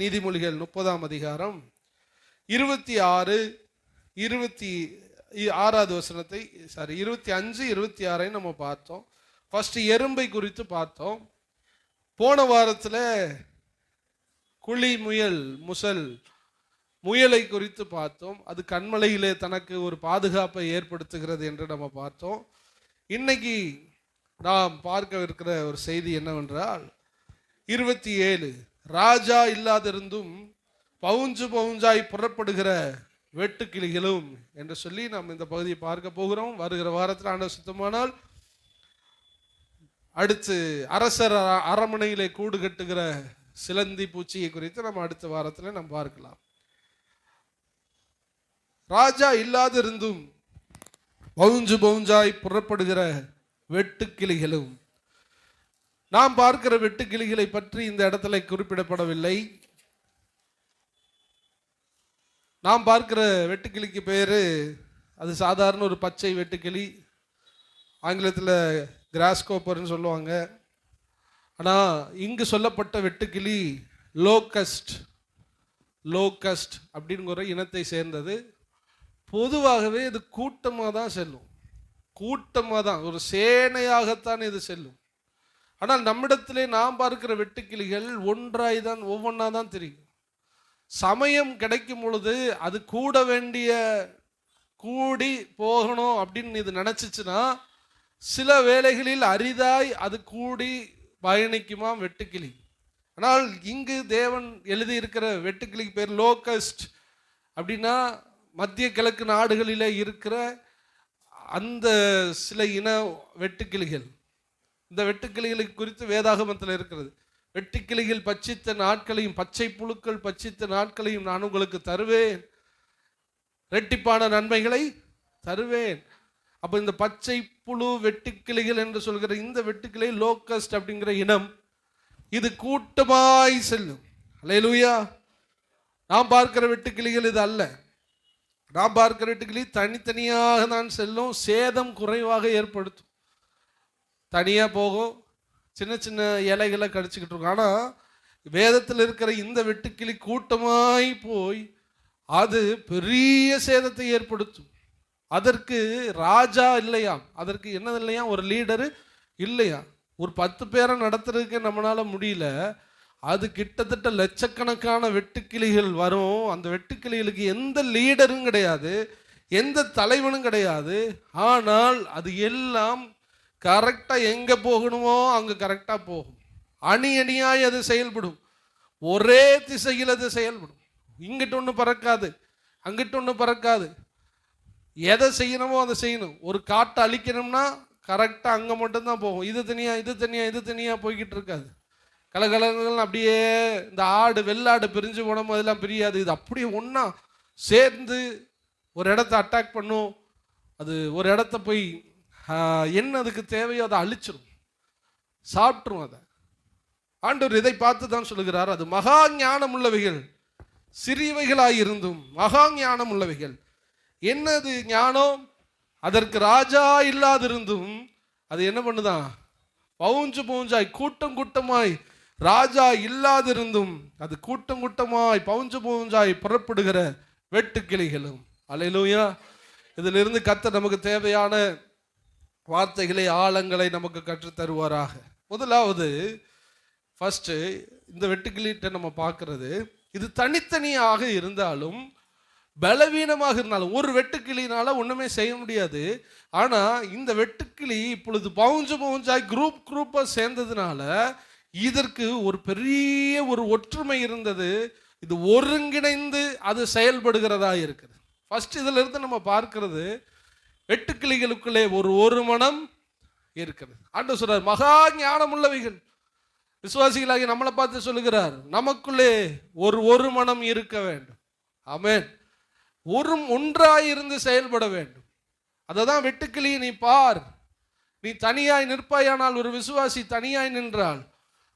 நீதிமொழிகள் 30ஆம் அதிகாரம் 26, 26வது வசனத்தை 25, 26 நம்ம பார்த்தோம். ஃபர்ஸ்ட் எறும்பை குறித்து பார்த்தோம். போன வாரத்தில் குழி முயல் முயலை குறித்து பார்த்தோம். அது கண்மலையிலே தனக்கு ஒரு பாதுகாப்பை ஏற்படுத்துகிறது என்று நம்ம பார்த்தோம். இன்னைக்கு நாம் பார்க்க இருக்கிற ஒரு செய்தி என்னவென்றால் 27, ராஜா இல்லாதிருந்தும் பவுஞ்சாய் புறப்படுகிற வெட்டுக்கிளிகளும் என்று சொல்லி நாம் இந்த பகுதியை பார்க்க போகிறோம். வருகிற வாரத்தில் ஆண்டவர் சுத்தமானால் அடுத்து அரசர் அரமனையிலே கூடு கட்டுகிற சிலந்தி பூச்சியை குறித்து நம்ம அடுத்த வாரத்தில் நாம் பார்க்கலாம். ராஜா இல்லாதிருந்தும் பவுஞ்சாய் புறப்படுகிற வெட்டுக்கிளிகளும். நாம் பார்க்கிற வெட்டுக்கிளிகளை பற்றி இந்த இடத்துல குறிப்பிடப்படவில்லை. நாம் பார்க்கிற வெட்டுக்கிளிக்கு பேரு, அது சாதாரண ஒரு பச்சை வெட்டுக்கிளி, ஆங்கிலத்தில் கிராஸ்கோப்பர்னு சொல்லுவாங்க. ஆனால் இங்கு சொல்லப்பட்ட வெட்டுக்கிளி லோக்கஸ்ட் அப்படிங்கிற இனத்தை சேர்ந்தது. பொதுவாகவே இது கூட்டமாக தான் செல்லும், ஒரு சேனையாகத்தான் இது செல்லும். ஆனால் நம்மிடத்திலே நாம் பார்க்கிற வெட்டுக்கிளிகள் ஒவ்வொன்றா தான் தெரியும். சமயம் கிடைக்கும் பொழுது அது கூடி போகணும் அப்படின்னு இது நினைச்சிச்சுன்னா சில வேளைகளில் அரிதாய் அது கூடி பயணிக்குமாம் வெட்டுக்கிளி. ஆனால் இங்கு தேவன் எழுதியிருக்கிற வெட்டுக்கிளிக்கு பேர் லோக்கஸ்ட். அப்படின்னா மத்திய கிழக்கு நாடுகளில் இருக்கிற அந்த சில இன வெட்டுக்கிளிகள். இந்த வெட்டுக்கிளிகளுக்கு குறித்து வேதாகமத்தில் இருக்கிறது. வெட்டுக்கிளிகள் பட்சித்த நாட்களையும் பச்சை புழுக்கள் பட்சித்த நாட்களையும் நான் உங்களுக்கு தருவேன், இரட்டிப்பான நன்மைகளை தருவேன். அப்போ இந்த பச்சை புழு வெட்டுக்கிளிகள் என்று சொல்கிற இந்த வெட்டுக்கிளி லோக்கஸ்ட் அப்படிங்கிற இனம், இது கூட்டமாய் செல்லும். அல்லேலூயா. நாம் பார்க்கிற வெட்டுக்கிளிகள் இது அல்ல. நாம் பார்க்கிற வெட்டுக்கிளி தனித்தனியாக தான் செல்லும், சேதம் குறைவாக ஏற்படுத்தும். தனியாக போகும், சின்ன சின்ன இலைகளை கடிச்சிக்கிட்டு இருக்கும். ஆனால் வேதத்தில் இருக்கிற இந்த வெட்டுக்கிளி கூட்டமாய் போய் அது பெரிய சேதத்தை ஏற்படுத்தும். அதற்கு ராஜா இல்லையா, அதற்கு என்னது இல்லையா, ஒரு லீடரு இல்லையா. ஒரு 10 பேரை நடத்துறதுக்கு நம்மளால முடியல. அது கிட்டத்தட்ட லட்சக்கணக்கான வெட்டுக்கிளிகள் வரும். அந்த வெட்டுக்கிளிகளுக்கு எந்த லீடரும் கிடையாது, எந்த தலைவனும் கிடையாது. ஆனால் அது எல்லாம் கரெக்டாக எங்கே போகணுமோ அங்கே கரெக்டாக போகும். அணியாய் அது செயல்படும், ஒரே திசையில் அது செயல்படும். இங்கிட்ட ஒன்று பறக்காது, அங்கிட்ட ஒன்று பறக்காது. எதை செய்யணுமோ அதை செய்யணும். ஒரு காட்டை அழிக்கணும்னா கரெக்டாக அங்கே மட்டும்தான் போகும். இது தனியாக போய்கிட்டு இருக்காது. கலகலங்கள் அப்படியே இந்த வெள்ளாடு பிரிஞ்சு போனோமோ அதெல்லாம் பிரியாது. இது அப்படியே ஒன்றா சேர்ந்து ஒரு இடத்த அட்டாக் பண்ணும். அது ஒரு இடத்த போய் என்ன அதுக்கு தேவையோ அதை அழிச்சிடும், சாப்பிட்ரும். அதை ஆண்டவர் இதை பார்த்து தான் சொல்லுகிறார், அது மகா ஞானம் உள்ளவைகள், சிறியவைகளாயிருந்தும் மகா ஞானம் உள்ளவைகள். என்னது ஞானம்? அதற்கு ராஜா இல்லாதிருந்தும் அது என்ன பண்ணுதான், பவுஞ்சாய் கூட்டமாய், ராஜா இல்லாதிருந்தும் அது கூட்டமாய் பவுஞ்சாய் புறப்படுகிற வெட்டுக்கிளிகளும். அல்லேலூயா. இதிலிருந்து கர்த்தர் நமக்கு தேவையான வார்த்தைகளை, ஆழங்களை நமக்கு கற்றுத் தருவாராக. முதலாவது ஃபர்ஸ்ட் இந்த வெட்டுக்கிளிட்ட நம்ம பார்க்கறது, இது தனித்தனியாக இருந்தாலும் பலவீனமாக இருந்தாலும் ஒரு வெட்டுக்கிளினால ஒன்றுமே செய்ய முடியாது. ஆனால் இந்த வெட்டுக்கிளி இப்பொழுது பவுஞ்சாய் குரூப்பாக சேர்ந்ததுனால இதற்கு ஒரு பெரிய ஒரு ஒற்றுமை இருந்தது. இது ஒருங்கிணைந்து அது செயல்படுகிறதா இருக்குது. ஃபர்ஸ்ட் இதுல இருந்து நம்ம பார்க்கிறது, வெட்டுக்கிளிகளுக்குள்ளே ஒரு மனம் இருக்கிறது. ஆண்டவர் சொல்றார், மகா ஞானம் உள்ளவைகள். விசுவாசிகளாகி நம்மளை பார்த்து சொல்லுகிறார், நமக்குள்ளே ஒரு மனம் இருக்க வேண்டும். ஆமென். ஒன்றாயிருந்து செயல்பட வேண்டும். அததான் வெட்டுக்கிளி. நீ பார், நீ தனியாய் நிற்பாயானால், ஒரு விசுவாசி தனியாய் நின்றால்,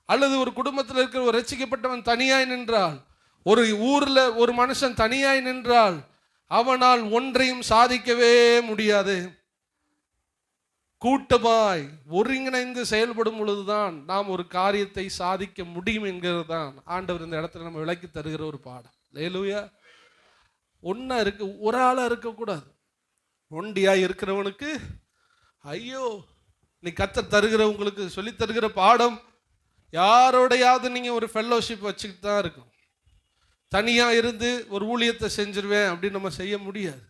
அல்லது ஒரு குடும்பத்தில் இருக்கிற ஒரு ரட்சிக்கப்பட்டவன் தனியாய் நின்றால், ஒரு ஊர்ல ஒரு மனுஷன் தனியாய் நின்றால் அவனால் ஒன்றையும் சாதிக்கவே முடியாது. கூட்டமாய் ஒருங்கிணைந்து செயல்படும் பொழுதுதான் நாம் ஒரு காரியத்தை சாதிக்க முடியும் என்கிறது தான் ஆண்டவர் இந்த இடத்துல நம்ம விளக்கி தருகிற ஒரு பாடம். அல்லேலூயா. ஒன்னா இருக்கு, ஒரு ஆளா இருக்கக்கூடாது. ஒண்டியா இருக்கிறவனுக்கு ஐயோ. நீ கர்த்தர் தருகிற உங்களுக்கு சொல்லி தருகிற பாடம் யாரோடையாவது நீங்க ஒரு ஃபெல்லோஷிப் வச்சுக்கிட்டு தான் இருக்கும். தனியா இருந்து ஒரு ஊழியத்தை செஞ்சிருவேன் அப்படின்னு நம்ம செய்ய முடியாது.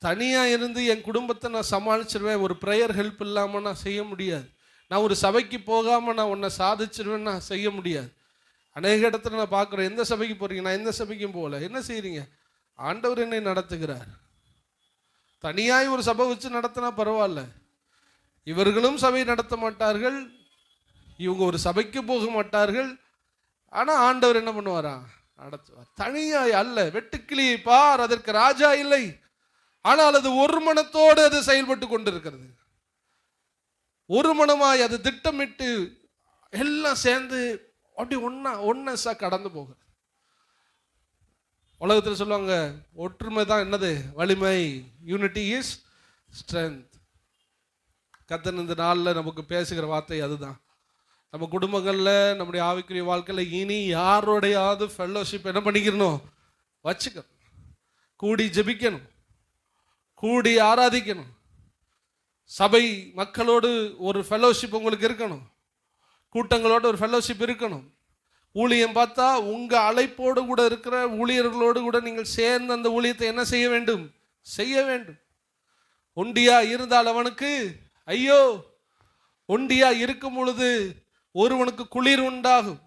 தனியாக இருந்து என் குடும்பத்தை நான் சமாளிச்சிருவேன், ஒரு ப்ரேயர் ஹெல்ப் இல்லாமல் நான் செய்ய முடியாது. நான் ஒரு சபைக்கு போகாமல் நான் உன்னை சாதிச்சிருவேன் நான் செய்ய முடியாது. அநேக இடத்துல நான் பார்க்குறேன், எந்த சபைக்கு போகிறீங்க? நான் எந்த சபைக்கும் போகல. என்ன செய்கிறீங்க? ஆண்டவர் என்னை நடத்துகிறார். தனியாய் ஒரு சபை வச்சு நடத்தினா பரவாயில்ல. இவர்களும் சபை நடத்த மாட்டார்கள், இவங்க ஒரு சபைக்கு போக மாட்டார்கள். ஆனால் ஆண்டவர் என்ன பண்ணுவாரா? நடத்துவார். தனியாய் அல்ல. வெட்டுக்கிளியை பார், அதற்கு ராஜா இல்லை, ஆனால் அது ஒரு மனத்தோடு அது செயல்பட்டு கொண்டிருக்கிறது. ஒரு மனமாய் அது திட்டமிட்டு எல்லாம் சேர்ந்து அப்படி ஒன்னஸா கடந்து போகுது. உலகத்தில் சொல்லுவாங்க, ஒற்றுமை தான் என்னது? வலிமை. Unity is strength. கர்த்தர் இந்த நாளில் நமக்கு பேசுகிற வார்த்தை அதுதான். நம்ம குடும்பங்களில், நம்முடைய ஆவிக்குரிய வாழ்க்கையில் இனி யாரோடையாவது ஃபெல்லோஷிப் என்ன பண்ணிக்கணும்? வச்சுக்கணும். கூடி ஜெபிக்கணும், கூடி ஆராதிக்கணும். சபை மக்களோடு ஒரு ஃபெல்லோஷிப் உங்களுக்கு இருக்கணும், கூட்டங்களோடு ஒரு ஃபெல்லோஷிப் இருக்கணும். ஊழியம் பார்த்தா உங்கள் அழைப்போடு கூட இருக்கிற ஊழியர்களோடு கூட நீங்கள் சேர்ந்து அந்த ஊழியத்தை என்ன செய்ய வேண்டும்? செய்ய வேண்டும். ஒண்டியா இருந்தால் அவனுக்கு ஐயோ. ஒண்டியா இருக்கும் பொழுது ஒருவனுக்கு குளிர் உண்டாகும்,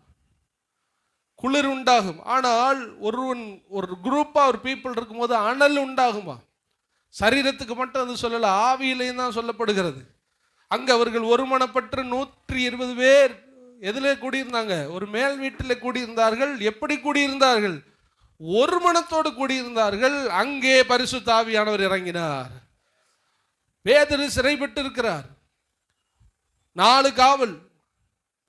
குளிர் உண்டாகும். ஆனால் ஒருவன் ஒரு குரூப்பாக ஒரு பீப்புள் இருக்கும்போது அனல் உண்டாகுமா? சரீரத்துக்கு மட்டும் அது சொல்லல, ஆவியிலையும் தான் சொல்லப்படுகிறது. அங்கே அவர்கள் ஒருமனப்பட்டு 120 பேர் எதில் கூடியிருந்தாங்க? ஒரு மேல் வீட்டில் கூடியிருந்தார்கள். எப்படி கூடியிருந்தார்கள்? ஒரு மனத்தோடு கூடியிருந்தார்கள். அங்கே பரிசுத்த ஆவியானவர் இறங்கினார். பேதுரு சிறைப்பட்டு இருக்கிறார். 4 காவல்.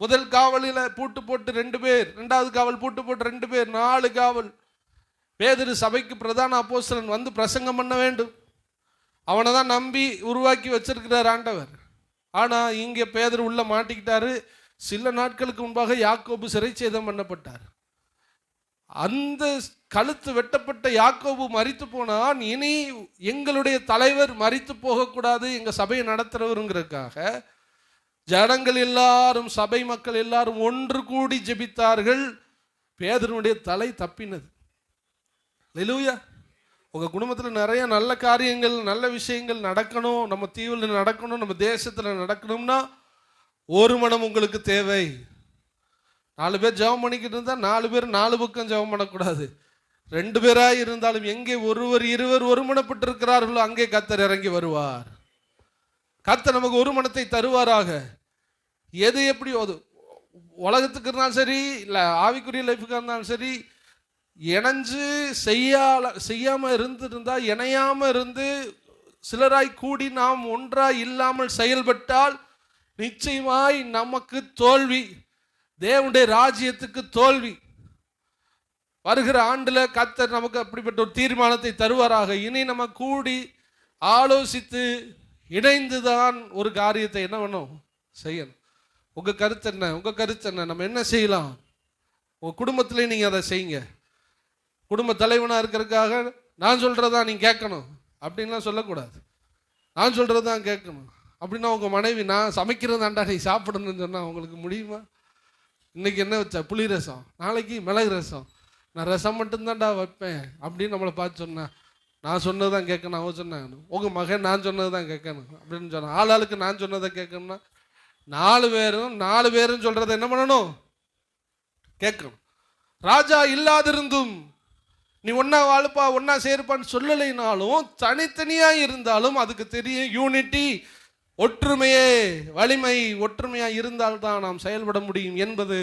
முதல் காவலில் பூட்டு போட்டு 2 பேர், 2வது காவல் பூட்டு போட்டு 2 பேர், 4 காவல். பேதுரு சபைக்கு பிரதான அப்போஸ்தலன் வந்து பிரசங்கம் பண்ண வேண்டும். அவனை தான் நம்பி உருவாக்கி வச்சிருக்கிறார் ஆண்டவர். ஆனால் இங்கே பேதுரு உள்ள மாட்டிக்கிட்டாரு. சில நாட்களுக்கு முன்பாக யாக்கோபு சிறைச்சேதம் பண்ணப்பட்டார். அந்த கழுத்து வெட்டப்பட்ட யாக்கோபு மரித்து போனான். இனி எங்களுடைய தலைவர் மரித்து போகக்கூடாது, எங்கள் சபையை நடத்துறவருங்கிறதுக்காக ஜனங்கள் எல்லாரும், சபை மக்கள் எல்லாரும் ஒன்று கூடி ஜெபித்தார்கள். பேதுருனுடைய தலை தப்பினது. அல்லேலூயா. உங்கள் குடும்பத்தில் நிறைய நல்ல காரியங்கள், நல்ல விஷயங்கள் நடக்கணும், நம்ம தீவில் நடக்கணும், நம்ம தேசத்தில் நடக்கணும்னா ஒரு மனம் உங்களுக்கு தேவை. 4 பேர் ஜெபம் பண்ணிக்கிட்டு இருந்தால் 4 பேர் 4 பக்கம் ஜெபம் பண்ணக்கூடாது. 2 பேராக இருந்தாலும் எங்கே ஒருவர் இருவர் ஒருமனப்பட்டிருக்கிறார்களோ அங்கே கர்த்தர் இறங்கி வருவார். கர்த்தர் நமக்கு ஒரு மனத்தை தருவாராக. எது எப்படி அது உலகத்துக்கு இருந்தாலும் சரி, இல்லை ஆவிக்குரிய லைஃபுக்காக இருந்தாலும் சரி, இணைஞ்சு செய்யாமல் இருந்திருந்தா, இணையாமல் இருந்து சிலராய் கூடி நாம் ஒன்றாய் இல்லாமல் செயல்பட்டால் நிச்சயமாய் நமக்கு தோல்வி, தேவனுடைய ராஜ்யத்துக்கு தோல்வி. வருகிற ஆண்டில் கர்த்தர் நமக்கு அப்படிப்பட்ட ஒரு தீர்மானத்தை தருவாராக. இனி நம்ம கூடி ஆலோசித்து இணைந்துதான் ஒரு காரியத்தை என்ன பண்ணும்? செய்யணும். உங்கள் கருத்து என்ன? உங்கள் கருத்து என்ன? நம்ம என்ன செய்யலாம்? உங்கள் குடும்பத்திலே நீங்கள் அதை செய்யுங்க. குடும்ப தலைவனாக இருக்கிறதுக்காக நான் சொல்கிறதா நீ கேட்கணும் அப்படின்லாம் சொல்லக்கூடாது. நான் சொல்கிறதான் கேட்கணும். அப்படின்னா உங்கள் மனைவி நான் சமைக்கிறதாண்டா நீ சாப்பிடணும்னு சொன்னால் உங்களுக்கு முடியுமா? இன்றைக்கி என்ன வச்சா? புளி ரசம், நாளைக்கு மிளகு ரசம், நான் ரசம் மட்டும்தான்டா வைப்பேன் அப்படின்னு நம்மளை பார்த்து சொன்னேன். நான் சொன்னது தான் கேட்கணும். அவன் சொன்னான் உங்கள் மகன் நான் சொன்னது தான் கேட்கணும் அப்படின்னு சொன்னான். ஆளாளுக்கு நான் சொன்னதை கேட்கணும்னா 4 பேரும் சொல்கிறத என்ன பண்ணணும்? கேட்கணும். ராஜா இல்லாதிருந்தும் நீ ஒன்றா வாழுப்பா, ஒன்றா சேருப்பான்னு சொல்லலைனாலும், தனித்தனியாக இருந்தாலும் அதுக்கு தெரியும் யூனிட்டி, ஒற்றுமையே வலிமை. ஒற்றுமையாக இருந்தால்தான் நாம் செயல்பட முடியும் என்பது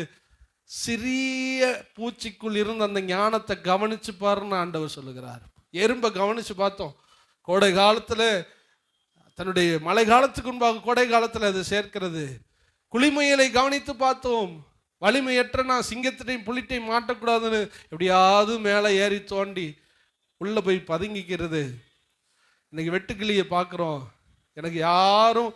சிறிய பூச்சிக்குள் இருந்த அந்த ஞானத்தை கவனிச்சு பாருன்னு ஆண்டவர் சொல்லுகிறார். எறும்பை கவனிச்சு பார்த்தோம். கோடை காலத்தில் தன்னுடைய மழை காலத்துக்கு முன்பாக கோடை காலத்தில் அது சேர்க்கிறது. குளிமையலை கவனித்து பார்த்தோம். வலிமையற்ற நான் சிங்கத்தினையும் புலிட்டையும் மாட்டக்கூடாதுன்னு எப்படியாவது மேலே ஏறி தோண்டி உள்ளே போய் பதுங்கிக்கிறது. இன்னைக்கு வெட்டுக்கிளியை பார்க்குறோம். எனக்கு யாரும்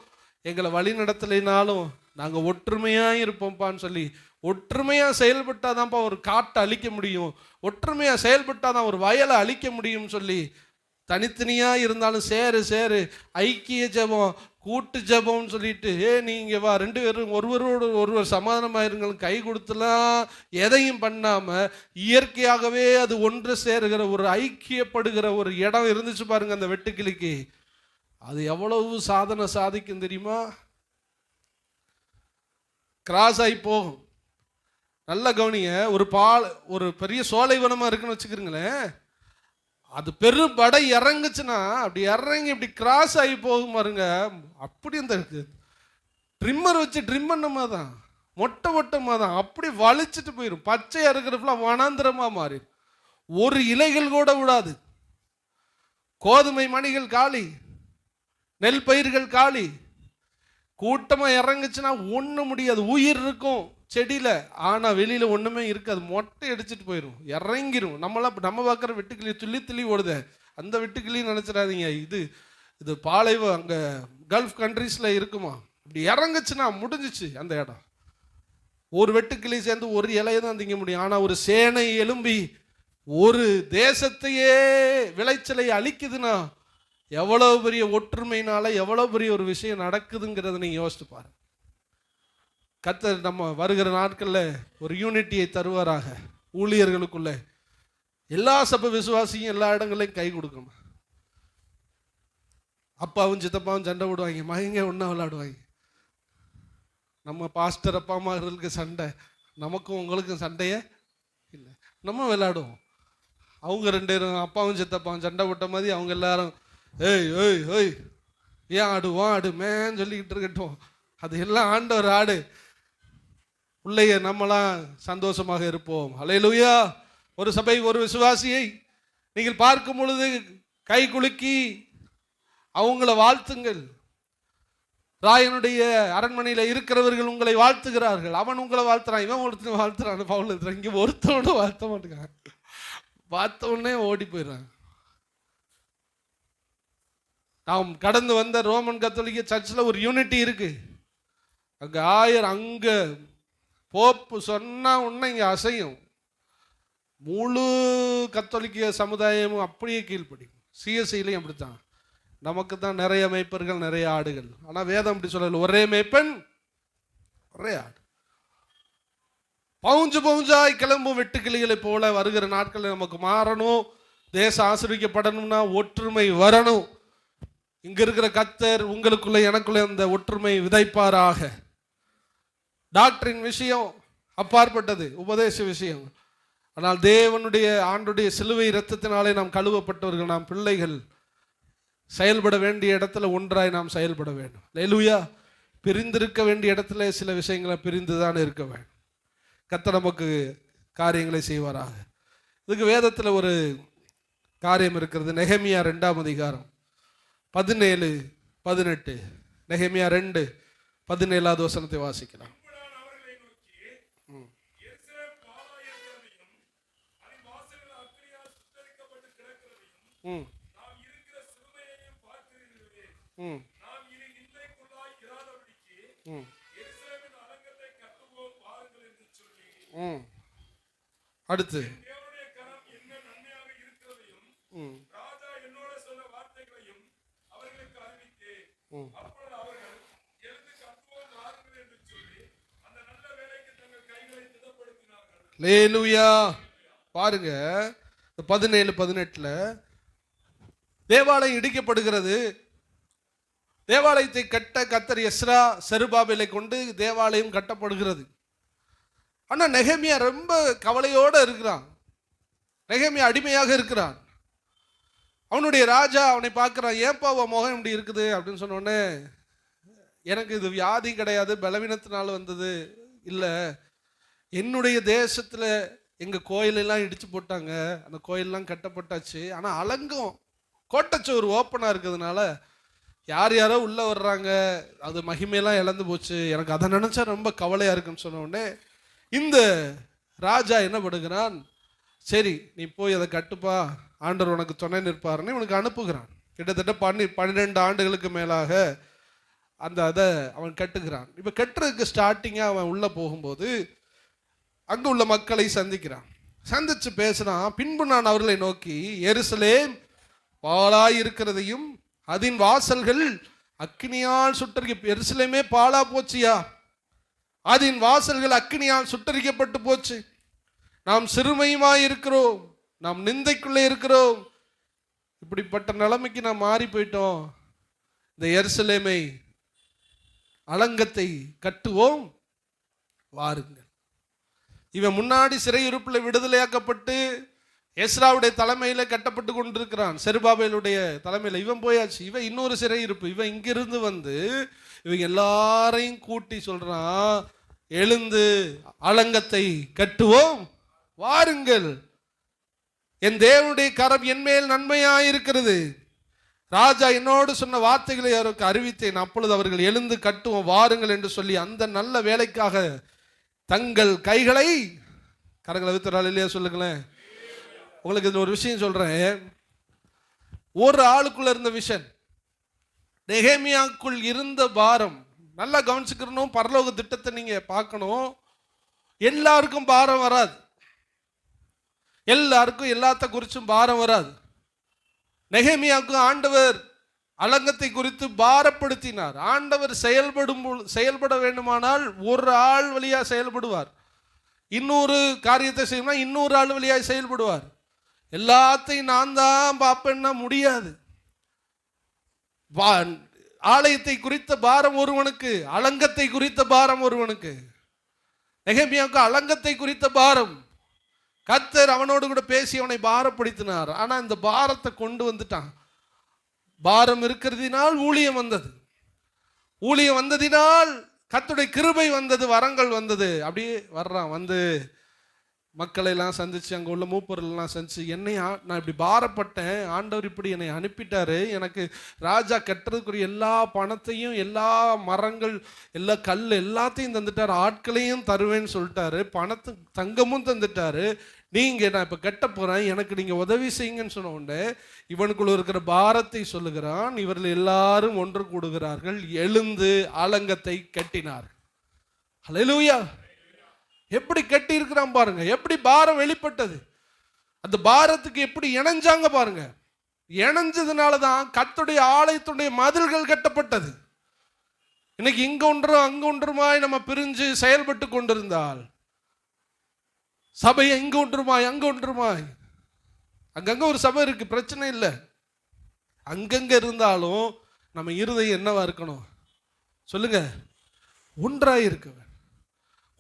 எங்களை வழி நடத்தலைனாலும் நாங்கள் ஒற்றுமையாக இருப்போம்ப்பான்னு சொல்லி ஒற்றுமையாக செயல்பட்டாதான்ப்பா ஒரு காட்டை அழிக்க முடியும், ஒற்றுமையாக செயல்பட்டாதான் ஒரு வயலை அழிக்க முடியும்னு சொல்லி தனித்தனியாக இருந்தாலும் சேரு ஐக்கிய ஜெபம் கூட்டு ஜெபம்னு சொல்லிட்டு நீங்கள் வா 2 பேரும் ஒருவரோடு ஒருவர் சமாதானமாயிருங்களும் கை கொடுத்துலாம் எதையும் பண்ணாமல் இயற்கையாகவே அது ஒன்று சேருகிற ஒரு ஐக்கியப்படுகிற ஒரு இடம் இருந்துச்சு பாருங்க அந்த வெட்டுக்கிளிக்கு. அது எவ்வளவு சாதனை சாதிக்கும் தெரியுமா? கிராஸ் ஆகி போகும். நல்ல கவனிங்க, ஒரு பெரிய சோலைவனமாக இருக்குன்னு வச்சுக்கிறீங்களேன், அது பெரும் படை இறங்குச்சுன்னா அப்படி இறங்கி இப்படி கிராஸ் ஆகி போகும் பாருங்க. அப்படி அந்த ட்ரிம்மர் வச்சு ட்ரிம் பண்ணமா தான், மொட்டமாக தான் அப்படி வலிச்சுட்டு போயிடும். பச்சையாக இருக்கிறப்பெல்லாம் வனாந்திரமாக மாறி ஒரு இலைகள் கூட விடாது. கோதுமை மணிகள் காலி, நெல் பயிர்கள் காலி. கூட்டமாக இறங்குச்சுன்னா ஒன்றும் முடியாது. உயிர் இருக்கும் செடியில், ஆனால் வெளியில் ஒன்றுமே இருக்காது. மொட்டை அடிச்சுட்டு போயிடும், இறங்கிரும். நம்ம பார்க்குற வெட்டுக்கிளி துள்ளி ஓடுது, அந்த வெட்டுக்கிளின்னு நினச்சிடாதீங்க. இது பாலைவ அங்கே கல்ஃப் கண்ட்ரீஸில் இருக்குமா. இப்படி இறங்குச்சுன்னா முடிஞ்சிச்சு அந்த இடம். ஒரு வெட்டுக்கிளி சேர்ந்து ஒரு இலையை தான் திங்க முடியும். ஆனால் ஒரு சேனை எழும்பி ஒரு தேசத்தையே விளைச்சலை அழிக்குதுன்னா எவ்வளவு பெரிய ஒற்றுமையினால எவ்வளவு பெரிய ஒரு விஷயம் நடக்குதுங்கிறத நீங்கள் யோசிச்சு பாருங்க. கர்த்தர் நம்ம வருகிற நாட்களில் ஒரு யூனிட்டியை தருவாராக. ஊழியர்களுக்குள்ள எல்லா சபை விசுவாசியும் எல்லா இடங்களையும் கை கொடுக்கணும். அப்பாவும் சித்தப்பாவும் சண்டை விடுவாங்க, மகங்க ஒன்றா விளையாடுவாங்க. நம்ம பாஸ்டர் அப்பா அம்மார்களுக்கு சண்டை, நமக்கும் உங்களுக்கும் சண்டையே இல்லை, நம்ம விளையாடுவோம். அவங்க 2 பேரும் அப்பாவும் சித்தப்பாவும் சண்டை போட்ட மாதிரி அவங்க எல்லாரும் ஏய் ஏய் ஏய் ஏன் ஆடுமேன்னு சொல்லிக்கிட்டு இருக்கட்டும். அது எல்லாம் ஆண்டவர் ஆடு. பிள்ளைய நம்மளாம் சந்தோஷமாக இருப்போம். அல்லேலூயா. ஒரு சபை ஒரு விசுவாசியை நீங்கள் பார்க்கும் பொழுது கை குலுக்கி அவங்கள வாழ்த்துங்கள். ராயனுடைய அரண்மனையில் இருக்கிறவர்கள் உங்களை வாழ்த்துகிறார்கள். அவன் உங்களை வாழ்த்துறான், இவன் ஒருத்தன் வாழ்த்துறான், பவுல் இங்கே ஒருத்தனோட வாழ்த்த மாட்டேங்க, பார்த்த உடனே ஓடி போயிடுறாங்க. நாம் கடந்து வந்த ரோமன் கத்தோலிக்க சர்ச்சில் ஒரு யூனிட்டி இருக்கு. அங்கே போப்பு சொன்னா உடனே இங்கே அசையும். முழு கத்தோலிக்க சமுதாயமும் அப்படியே கீழ்ப்படியும். சிஎஸ்சிலையும் அப்படித்தான். நமக்கு தான் நிறைய மேய்ப்பர்கள், நிறைய ஆடுகள். ஆனால் வேதம் அப்படி சொல்லல, ஒரே மேய்ப்பன் ஒரே ஆடு. பவுஞ்சாய் கிளம்பும் வெட்டுக்கிளிகளை போல வருகிற நாட்களில் நமக்கு மாறணும். தேசம் ஆசிரியப்படணும்னா ஒற்றுமை வரணும். இங்க இருக்கிற கர்த்தர் உங்களுக்குள்ள எனக்குள்ள அந்த ஒற்றுமை விதைப்பாராக. டாக்டரின் விஷயம் அப்பாற்பட்டது, உபதேச விஷயம். ஆனால் தேவனுடைய ஆண்டுடைய சிலுவை இரத்தத்தினாலே நாம் கழுவப்பட்டவர்கள், நாம் பிள்ளைகள். செயல்பட வேண்டிய இடத்துல ஒன்றாய் நாம் செயல்பட வேண்டும். அல்லேலூயா. பிரிந்திருக்க வேண்டிய இடத்துல சில விஷயங்களை பிரிந்துதான் இருக்க வேண்டும். கர்த்தர் நமக்கு காரியங்களை செய்வாராக. இதுக்கு வேதத்தில் ஒரு காரியம் இருக்கிறது. நெகேமியா 2ஆம் அதிகாரம் 17-18. நெகேமியா 2:17 வசனத்தை வாசிக்கலாம். அடுத்து லேலுயா. பாருங்க 17-18 தேவாலயம் இடிக்கப்படுகிறது. தேவாலயத்தை கட்ட கர்த்தர் எஸ்ரா செருபாபேலை கொண்டு தேவாலயம் கட்டப்படுகிறது. ஆனா நெகேமியா ரொம்ப கவலையோட இருக்கிறான். நெகேமியா அடிமையாக இருக்கிறான். அவனுடைய ராஜா அவனை பார்க்கிறான். ஏன்பா உன் முகம் இப்படி இருக்குது அப்படின்னு சொன்ன உடனே, எனக்கு இது வியாதி கிடையாது, பலவீனத்தினால வந்தது இல்லை. என்னுடைய தேசத்துல எங்க கோயிலெல்லாம் இடிச்சு போட்டாங்க, அந்த கோயிலெல்லாம் கட்டப்பட்டாச்சு. ஆனா அலங்கம் கோட்டச்சோறு ஓப்பனா இருக்கிறதுனால யாரோ உள்ள வர்றாங்க, அது மகிமையெல்லாம் இழந்து போச்சு. எனக்கு அதை நினைச்சா ரொம்ப கவலையா இருக்குன்னு சொன்ன உடனே இந்த ராஜா என்ன படுகிறான், சரி நீ போய் அதை கட்டுப்பா, ஆண்டவர் உனக்கு துணை நிற்பாருன்னு இவனுக்கு அனுப்புகிறான். கிட்டத்தட்ட 12 ஆண்டுகளுக்கு மேலாக அதை அவன் கட்டுகிறான். இப்போ கட்டுறதுக்கு ஸ்டார்டிங்காக அவன் உள்ளே போகும்போது அங்கே உள்ள மக்களை சந்திக்கிறான். சந்திச்சு பேசுகிறான். பின்பு நான் அவர்களை நோக்கி, எருசலேம் பாழாய் இருக்கிறதையும் அதன் வாசல்கள் அக்கினியால் எருசலேமே பாழா போச்சியா, அதன் வாசல்கள் அக்கினியால் சுட்டரிக்கப்பட்டு போச்சு. நாம் சிறுமையுமாய் இருக்கிறோம், நாம் நிந்தைக்குள்ளே இருக்கிறோம். இப்படிப்பட்ட நிலைமைக்கு நாம் மாறி போயிட்டோம். இந்த எருசலேமை அலங்கத்தை கட்டுவோம் வாருங்கள். இவன் முன்னாடி சிறையிருப்பில் விடுதலையாக்கப்பட்டு எஸ்ராவுடைய தலைமையில் கட்டப்பட்டு கொண்டிருக்கிறான். செருபாபேலுடைய தலைமையில் இவன் போயாச்சு. இவன் இன்னொரு சிறையிருப்பு. இவன் இங்கிருந்து வந்து இவங்க எல்லாரையும் கூட்டி சொல்றான், எழுந்து அலங்கத்தை கட்டுவோம் வாருங்கள், என் தேவனுடைய கரம் என் மேல் நன்மையாயிருக்கிறது, ராஜா என்னோடு சொன்ன வார்த்தைகளை அவருக்கு அறிவித்தேன், அப்பொழுது அவர்கள் எழுந்து கட்டுவோம் வாருங்கள் என்று சொல்லி அந்த நல்ல வேலைக்காக தங்கள் கைகளை கரங்களை வித்துறாள் இல்லையா சொல்லுங்களேன். உங்களுக்கு இதில் ஒரு விஷயம் சொல்றேன். ஒரு ஆளுக்குள்ள இருந்த விஷன், நெகேமியாக்குள் இருந்த பாரம் நல்லா கவனிச்சுக்கணும். பரலோக திட்டத்தை நீங்க பார்க்கணும். எல்லாருக்கும் பாரம் வராது, எல்லாருக்கும் எல்லாத்த குறிச்சும் பாரம் வராது. நெகேமியாவுக்கு ஆண்டவர் அலங்கத்தை குறித்து பாரப்படுத்தினார். ஆண்டவர் செயல்பட வேண்டுமானால் ஒரு ஆள் வழியா செயல்படுவார், இன்னொரு காரியத்தை செய்யணும்னா இன்னொரு ஆள் வழியாக செயல்படுவார். எல்லாத்தையும் நான் தான் பார்ப்பேன்னா முடியாது. ஆலயத்தை குறித்த பாரம் ஒருவனுக்கு, அலங்கத்தை குறித்த பாரம் ஒருவனுக்கு. நெகேமியாவுக்கு அலங்கத்தை குறித்த பாரம். கர்த்தர் அவனோடு கூட பேசி அவனை பாரப்படுத்தினார். ஆனா இந்த பாரத்தை கொண்டு வந்துட்டான். பாரம் இருக்கிறதினால் ஊழியம் வந்தது, ஊழியம் வந்ததினால் கர்த்தருடைய கிருபை வந்தது, வரங்கள் வந்தது. அப்படியே வர்றான். வந்து மக்களை எல்லாம் சந்திச்சு, அங்கே உள்ள மூப்பர்கள் எல்லாம் சந்திச்சு, என்னை நான் இப்படி பாரப்பட்டேன், ஆண்டவர் இப்படி என்னை அனுப்பிட்டாரு, எனக்கு ராஜா கட்டுறதுக்குரிய எல்லா பணத்தையும் எல்லா மரங்கள் எல்லா கல் எல்லாத்தையும் தந்துட்டாரு, ஆட்களையும் தருவேன்னு சொல்லிட்டாரு, பணத்து தங்கமும் தந்துட்டாரு, நீங்க நான் இப்ப கட்ட போறேன், எனக்கு நீங்க உதவி செய்யுங்கன்னு சொன்ன உடனே இவனுக்குள்ள இருக்கிற பாரத்தை சொல்லுகிறான். இவர்கள் எல்லாரும் ஒன்று கூடுகிறார்கள், எழுந்து அலங்கத்தை கட்டினார்கள். ஹல்லேலூயா. எப்படி கட்டி இருக்கிறான் பாருங்க, எப்படி பாரம் வெளிப்பட்டது, அந்த பாரத்துக்கு எப்படி இணைஞ்சாங்க பாருங்க. இணைஞ்சதுனாலதான் கர்த்தருடைய ஆலயத்துடைய மதில்கள் கட்டப்பட்டது. இன்னைக்கு இங்க ஒன்றும் அங்க ஒன்றுமாய் நம்ம பிரிஞ்சு செயல்பட்டு கொண்டிருந்தால், சபை இங்க ஒன்றுமாய் அங்க ஒன்றுமாய், அங்கங்க ஒரு சபை இருக்கு, பிரச்சனை இல்லை, அங்கங்க இருந்தாலும் நம்ம இருதயம் என்னவா இருக்கணும் சொல்லுங்க, ஒன்றாய் இருக்க வேண்டும்,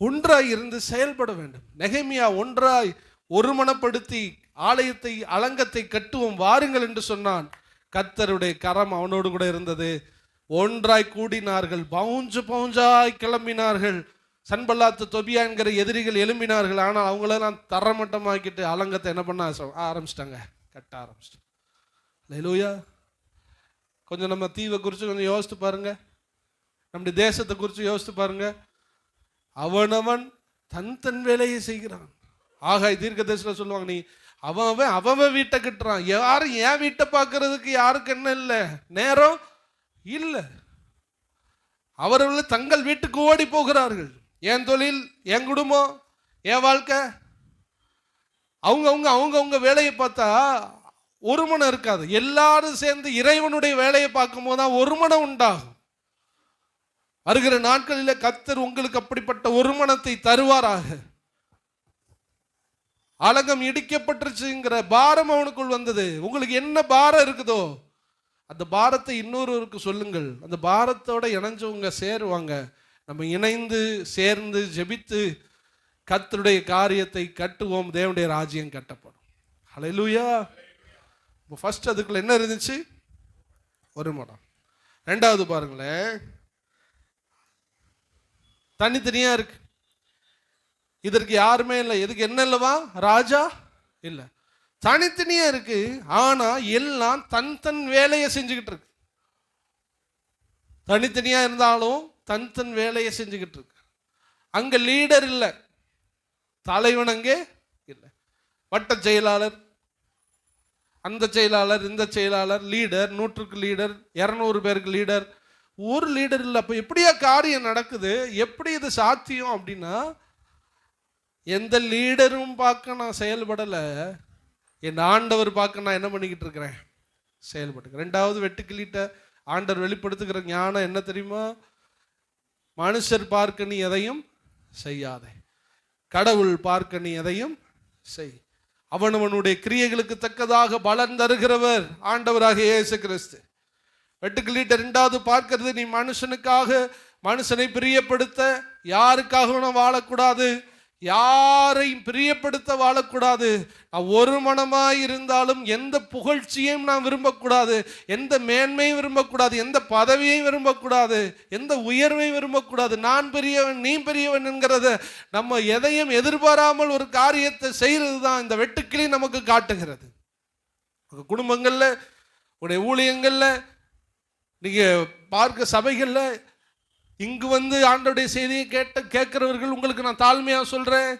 ஒன்றாய் இருந்து செயல்பட வேண்டும். நெகேமியா ஒன்றாய் ஒருமனப்படுத்தி ஆலயத்தை அலங்கத்தை கட்டுவோம் வாருங்கள் என்று சொன்னான். கர்த்தருடைய கரம் அவனோடு கூட இருந்தது. ஒன்றாய் கூடினார்கள், பவுஞ்சாய் கிளம்பினார்கள். சன்பல்லாத்து தொபியா என்கிற எதிரிகள் எழும்பினார்கள். ஆனால் அவங்களெல்லாம் தரமட்டமாக்கிட்டு அலங்கத்தை என்ன பண்ண ஆரம்பிச்சிட்டாங்க, கட்ட ஆரம்பிச்சிட்டாங்க. ஹல்லேலூயா. கொஞ்சம் நம்ம தீவை குறித்து கொஞ்சம் யோசித்து பாருங்க, நம்முடைய தேசத்தை குறித்து யோசித்து பாருங்க. அவனவன் தன் தன் வேலையை செய்கிறான். ஆகாய் தீர்க்க தரிசனம் சொல்லுவாங்க, நீ அவன் வீட்டை கட்டுறான், யாரும் என் வீட்டை பார்க்கறதுக்கு யாருக்கு என்ன இல்லை, நேரம் இல்லை. அவர்கள் தங்கள் வீட்டுக்கு ஓடி போகிறார்கள். என் தொழில், என் குடும்பம், என் வாழ்க்கை, அவங்க வேலையை பார்த்தா ஒரு மனம் இருக்காது. எல்லாரும் சேர்ந்து இறைவனுடைய வேலையை பார்க்கும் போதுதான் ஒரு மனம் உண்டாகும். வருகிற நாட்களில் கர்த்தர் உங்களுக்கு அப்படிப்பட்ட ஒரு மனத்தை தருவாராக. அலங்கம் இடிக்கப்பட்டுருச்சுங்கிற பாரம் அவனுக்குள் வந்தது. உங்களுக்கு என்ன பாரம் இருக்குதோ அந்த பாரத்தை இன்னொருவருக்கு சொல்லுங்கள். அந்த பாரத்தோட இணைஞ்சவங்க சேருவாங்க. நம்ம இணைந்து சேர்ந்து ஜெபித்து கர்த்தருடைய காரியத்தை கட்டுவோம், தேவனுடைய ராஜ்யம் கட்டப்படும். ஹல்லேலூயா. ஃபர்ஸ்ட் அதுக்குள்ள என்ன இருந்துச்சு, ஒரு மனம். ரெண்டாவது பாருங்களேன், தனித்தனியா இருக்கு, இதற்கு யாருமே இல்லை, இதுக்கு என்ன இல்லவா, ராஜா இல்லை, தனித்தனியா இருக்கு. ஆனா எல்லாம் தன் தன் வேலையை செஞ்சுக்கிட்டு இருக்கு. தனித்தனியா இருந்தாலும் தன் தன் வேலையை செஞ்சுக்கிட்டு இருக்கு. அங்க லீடர் இல்லை, தலைவன் அங்கே இல்லை. வட்ட செயலாளர், அந்த செயலாளர், இந்த செயலாளர், லீடர், 100க்கு லீடர், 200 பேருக்கு லீடர், ஒரு லீடர் இல்லை. அப்போ எப்படியா காரியம் நடக்குது? எப்படி இது சாத்தியம் அப்படின்னா, எந்த லீடரும் பார்க்க நான் செயல்படலை, என் ஆண்டவர் பார்க்க நான் என்ன பண்ணிக்கிட்டு இருக்கிறேன்? செயல்பட்டு. ரெண்டாவது வெட்டுக்கிளிட்ட ஆண்டவர் வெளிப்படுத்துகிற ஞானம் என்ன தெரியுமா? மனுஷர் பார்க்க நீ எதையும் செய்யாதே, கடவுள் பார்க்க நீ எதையும் செய். அவனவனுடைய கிரியைகளுக்கு தக்கதாக பலன் தருகிறவர் ஆண்டவராக இயேசு கிறிஸ்து. வெட்டுக்கிளிட்ட ரெண்டாவது பார்க்கிறது, நீ மனுஷனுக்காக, மனுஷனை பிரியப்படுத்த, யாருக்காகவும் வாழக்கூடாது, யாரையும் பிரியப்படுத்த வாழக்கூடாது. நான் ஒரு மனமாய் இருந்தாலும் எந்த புகழ்ச்சியையும் நான் விரும்பக்கூடாது, எந்த மேன்மையும் விரும்பக்கூடாது, எந்த பதவியையும் விரும்பக்கூடாது, எந்த உயர்வையும் விரும்பக்கூடாது. நான் பெரியவன் நீ பெரியவன் என்கிறத நம்ம எதையும் எதிர்பாராமல் ஒரு காரியத்தை செய்கிறது தான் இந்த வெட்டுக்கிளி நமக்கு காட்டுகிறது. குடும்பங்கள்ல, உடைய ஊழியங்கள்ல, நீங்க பார்க்க சபைகள்ல, இங்கு வந்து ஆண்டவருடைய செய்தியை கேட்கிறவர்கள் உங்களுக்கு நான் தாழ்மையா சொல்றேன்,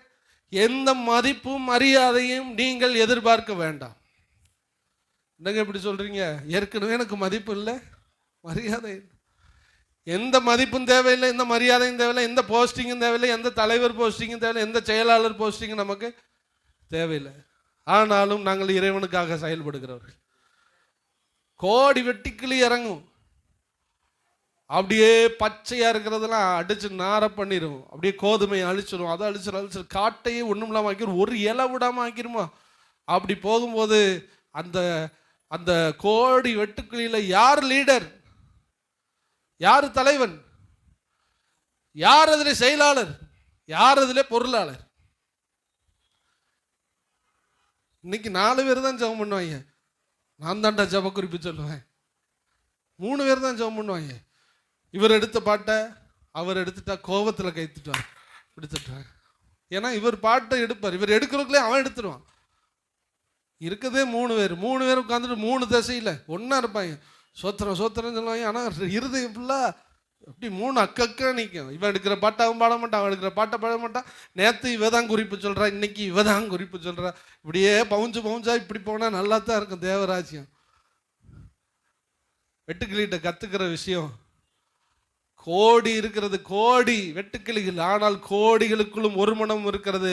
எந்த மதிப்பும் மரியாதையும் நீங்கள் எதிர்பார்க்க வேண்டாம். என்னங்க இப்படி சொல்றீங்க? ஏற்கனவே எனக்கு மதிப்பு இல்லை, மரியாதை, எந்த மதிப்பும் தேவையில்லை, எந்த மரியாதையும் தேவையில்லை, எந்த போஸ்டிங்கும் தேவையில்லை, எந்த தலைவர் போஸ்டிங்கும் தேவையில்லை, எந்த செயலாளர் போஸ்டிங்கும் நமக்கு தேவையில்லை. ஆனாலும் நாங்கள் இறைவனுக்காக செயல்படுகிறவர்கள். கோடி வெட்டுக்கிளி இறங்கும், அப்படியே பச்சையா இருக்கிறதெல்லாம் அடிச்சு நார பண்ணிடும், அப்படியே கோதுமையை அழிச்சிடும், அதை அழிச்சிடும், காட்டையே ஒன்றும் இல்லாமல் ஆக்கிடும், ஒரு இலை விடாமல் ஆக்கிருமா. அப்படி போகும்போது அந்த அந்த கோடி வெட்டுக்கிளியில யார் லீடர், யார் தலைவன், யார் அதில் செயலாளர், யார் அதில் பொருளாளர்? இன்னைக்கு 4 பேர் தான் ஜெபம் பண்ணுவாங்க. நான் தான்டா ஜெப குறிப்பு சொல்லுவேன். 3 பேர் தான் ஜெபம் பண்ணுவாங்க. இவர் எடுத்த பாட்டை அவர் எடுத்துட்டா கோபத்தில் கைத்துட்டார், எடுத்துட்டார். ஏன்னா இவர் பாட்டை எடுப்பார், இவர் எடுக்கிறதுக்குள்ளே அவன் எடுத்துருவான். இருக்கதே 3 பேர், 3 பேர் உட்காந்துட்டு 3 திசையில் ஒன்றா இருப்பாங்க. சோத்திரம் சோத்திரம் சொல்லுவாங்க. ஆனால் இருதயம் ஃபுல்லாக அப்படி 3 அக்கா நிற்கும். இவன் எடுக்கிற பாட்டை அவன் பாட மாட்டான், அவன் எடுக்கிற பாட்டை பாட மாட்டான். நேற்று இவ தான் குறிப்பு சொல்கிறா, இன்னைக்கு இவ தான் குறிப்பு சொல்கிறா. இப்படியே பவுஞ்சா இப்படி போனால் நல்லா தான் இருக்கும் தேவராஜ்யம். வெட்டுக்கிளிகிட்ட கற்றுக்கிற விஷயம், கோடி இருக்கிறது, கோடி வெட்டுக்கிளிகள், ஆனால் கோடிகளுக்குள்ளும் ஒரு மனம் இருக்கிறது.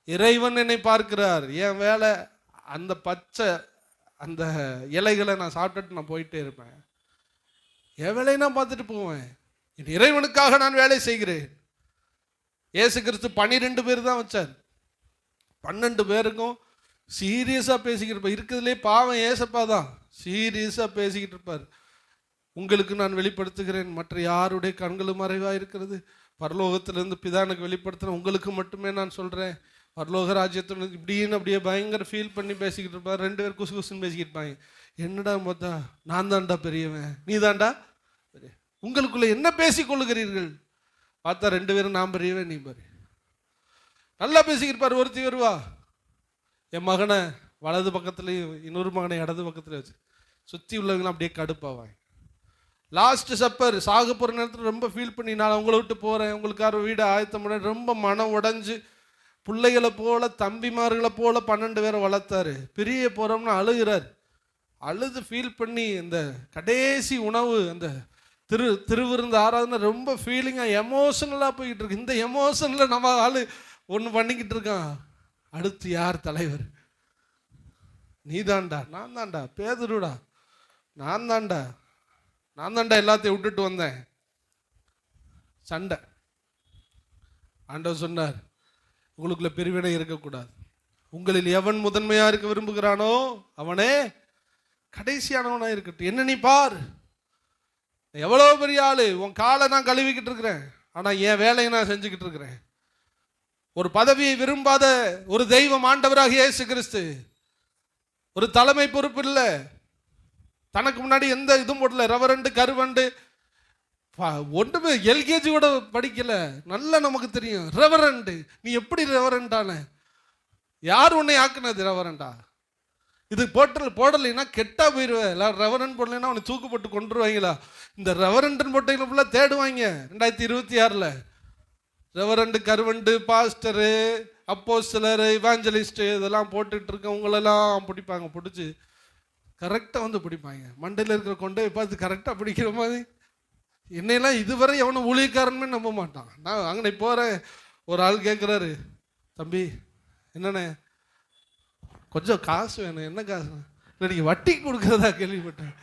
இறைவன் என்னை பார்க்கிறார். என் வேலை அந்த பச்சை அந்த இலைகளை நான் சாப்பிட்டுட்டு நான் போயிட்டே இருப்பேன். என் வேலையை நான் பார்த்துட்டு போவேன். என் இறைவனுக்காக நான் வேலை செய்கிறேன். இயேசு கிறிஸ்து 12 பேர் தான் வச்சார். 12 பேருக்கும் சீரியஸாக பேசிக்கிட்டு இருப்பார். இருக்கிறதுலே பாவம் ஏசப்பா தான் சீரியஸாக பேசிக்கிட்டு இருப்பார். உங்களுக்கு நான் வெளிப்படுத்துகிறேன், மற்ற யாருடைய கண்களும் மறைவாக இருக்கிறது, பரலோகத்திலிருந்து பிதானுக்கு வெளிப்படுத்துகிறேன், உங்களுக்கு மட்டுமே நான் சொல்கிறேன், பரலோக ராஜ்யத்தில் இப்படின்னு அப்படியே பயங்கர ஃபீல் பண்ணி பேசிக்கிட்டு இருப்பார். 2 பேர் குசு குசுன்னு பேசிக்கிட்டு இருப்பாங்க. என்னடா பார்த்தா, நான் தான்டா பெரியவன், நீ தான்டா பெரிய, உங்களுக்குள்ள என்ன பேசிக்கொள்ளுகிறீர்கள்? பார்த்தா 2 பேரும் நான் பெரியவன் நீ பெரிய, நல்லா பேசிக்கிட்டு இருப்பார். ஒருத்தி வருவா, என் மகனை வலது பக்கத்துலேயும் இன்னொரு மகனை இடது பக்கத்தில் வச்சு சுற்றி உள்ளவங்களாம் அப்படியே கடுப்பாவாங்க. லாஸ்ட் சப்பர் சாக போகிற நேரத்தில் ரொம்ப ஃபீல் பண்ணி, நான் உங்களை விட்டு போகிறேன், உங்களுக்கார வீடு ஆயத்தம் பண்ண, ரொம்ப மனம் உடஞ்சி பிள்ளைகளை போல தம்பிமார்களை போல 12 பேரை வளர்த்தாரு. பிரிய போகிறோம்னு அழுகிறார். அழுது ஃபீல் பண்ணி இந்த கடைசி உணவு அந்த திருவிருந்து ஆராதனை ரொம்ப ஃபீலிங்காக எமோஷனலாக போய்கிட்டு இருக்கு. இந்த எமோஷனில் நம்ம ஆள் ஒன்று பண்ணிக்கிட்டு இருக்கான். அடுத்து யார் தலைவர்? நீ தாண்டா, நான் தாண்டா, பேதுருடா, நான் தாண்டா எல்லாத்தையும் விட்டுட்டு வந்தேன். சண்டை. ஆண்டவர் சொன்னார், உங்களுக்குள்ள பிரிவினை இருக்கக்கூடாது, உங்களில் எவன் முதன்மையா இருக்க விரும்புகிறானோ அவனே கடைசியானவனா இருக்கட்டும். என்ன நீ பார், எவ்வளவு பெரிய ஆளு, உன் காலை நான் கழுவிக்கிட்டு இருக்கிறேன், ஆனா என் வேலையை நான் செஞ்சுக்கிட்டு இருக்கிறேன். ஒரு பதவியை விரும்பாத ஒரு தெய்வம் ஆண்டவராக இயேசு கிறிஸ்து. ஒரு தலைமை பொறுப்பு இல்லை, தனக்கு முன்னாடி எந்த இதுவும் போடல, ரெவரண்டு கருவண்டு ஒன்றுமே எல்கேஜி கூட படிக்கல. நல்லா நமக்கு தெரியும் ரெவரண்டு. நீ எப்படி ரெவரண்டான? யார் உன்னை ஆக்குனது ரெவரண்டா? இது போடலைன்னா கெட்டா போயிடுவேன். எல்லாம் ரெவரண்ட் போடலைன்னா அவனை தூக்கு போட்டு கொண்டுருவாங்களா? இந்த ரெவரண்டன் போட்டவங்களை ஃபுல்லாக தேடுவாங்க 2026. ரெவரண்டு கருவண்டு பாஸ்டரு அப்போஸ்தலர் இவாஞ்சலிஸ்ட்டு இதெல்லாம் போட்டுட்டு இருக்கவங்களெல்லாம் பிடிப்பாங்க. பிடிச்சி கரெக்டாக வந்து பிடிப்பாங்க. மண்டையில் இருக்கிற கொண்டை பார்த்து கரெக்டாக பிடிக்கிற மாதிரி என்னையெல்லாம் இதுவரை எவனும் ஊழியக்காரனுமே நம்ப மாட்டான். நான் அங்கே போகிறேன், ஒரு ஆள் கேட்குறாரு, தம்பி என்னண்ணே கொஞ்சம் காசு வேணும். என்ன காசு? இல்லை நீங்கள் வட்டி கொடுக்குறதா கேள்விப்பட்டேன்.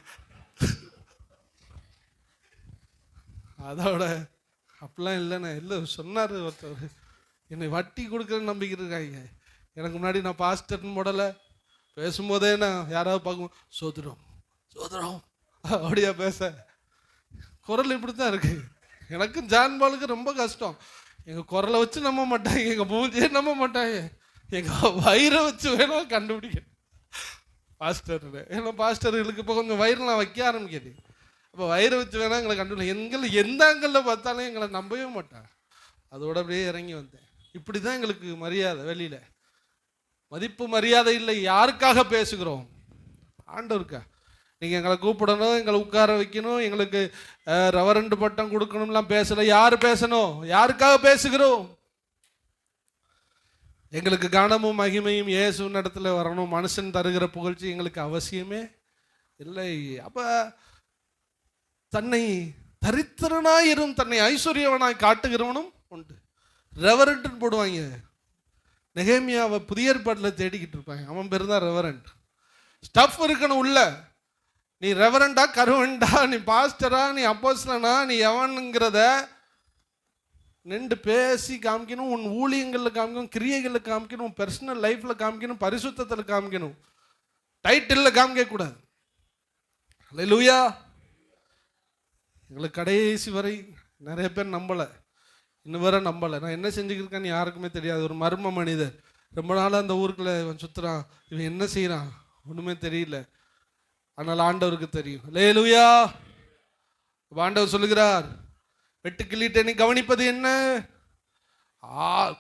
அதோட அப்படிலாம் இல்லைண்ணே. இல்லை சொன்னார் ஒருத்தர், என்னை வட்டி கொடுக்குறேன்னு நம்பிக்கிட்டு இருக்காங்க. எனக்கு முன்னாடி நான் பாஸ்டர்னு போடலை, பேசும்போதே நான் யாராவது பார்க்கும் சோதரம் சோதரம் அப்படியா பேச, குரல் இப்படி தான் இருக்கு. எனக்கும் ஜான் பாலுக்கு ரொம்ப கஷ்டம். எங்கள் குரலை வச்சு நம்ப மாட்டாங்க, எங்கள் மூஞ்சியே நம்ப மாட்டாங்க, எங்கள் வயிறை வச்சு வேணா கண்டுபிடிக்க பாஸ்டர். ஏன்னா பாஸ்டர்களுக்கு இப்போ கொஞ்சம் வயிறுலாம் வைக்க ஆரம்பிக்குது. அப்போ வயிறை வச்சு வேணா எங்களை கண்டுபிடிக்க, எங்களை எந்த ஆங்கிளில் பார்த்தாலும் எங்களை நம்பவே மாட்டாங்க. அதோட அப்படியே இறங்கி வந்தேன். இப்படி தான் எங்களுக்கு மரியாதை, வெளியில் மதிப்பு மரியாதை இல்லை. யாருக்காக பேசுகிறோம்? ஆண்டவருக்கா. நீங்கள் எங்களை கூப்பிடணும், எங்களை உட்கார வைக்கணும், எங்களுக்கு ரெவரண்ட் பட்டம் கொடுக்கணும்லாம் பேசலை. யார் பேசணும்? யாருக்காக பேசுகிறோம்? எங்களுக்கு கனமும் மகிமையும் இயேசுவின் இடத்துல வரணும். மனுஷன் தருகிற புகழ்ச்சி எங்களுக்கு அவசியமே இல்லை. அப்போ தன்னை தரித்திரனாயிரும் தன்னை ஐஸ்வர்யவனாய் காட்டுகிறவனும் உண்டு. ரெவரண்ட்னு போடுவாங்க. நெகேமியாவை புதிய ஏற்பாட்டில் தேடிக்கிட்டு இருப்பாங்க. அவன் பேர் தான் ரெவரண்ட். ஸ்டஃப் இருக்கணும் உள்ள. நீ ரெவரண்டா கருவண்டா, நீ பாஸ்டரா, நீ அப்போஸ்தலனா, நீ எவனுங்கிறத நின்று பேசி காமிக்கணும். உன் ஊழியங்களில் காமிக்கணும், கிரியைகளில் காமிக்கணும், உன் பர்சனல் லைஃப்பில் காமிக்கணும், பரிசுத்தத்தில் காமிக்கணும், டைட்டிலில் காமிக்கக்கூடாது. அல்லேலூயா. எங்களுக்கு கடைசி வரை நிறைய பேர் நம்பலை, இன்னும் வரை நம்பலை. நான் என்ன செஞ்சுக்கிருக்கேன்னு யாருக்குமே தெரியாது. ஒரு மர்ம மனிதர், ரொம்ப நாளாக அந்த ஊருக்குள்ள இவன் சுற்றுறான், இவன் என்ன செய்கிறான் ஒன்றுமே தெரியல. ஆனால் ஆண்டவருக்கு தெரியும். அல்லேலூயா. ஆண்டவர் சொல்லுகிறார், வெட்டுக்கிளிட்ட நீ கவனிப்பது என்ன?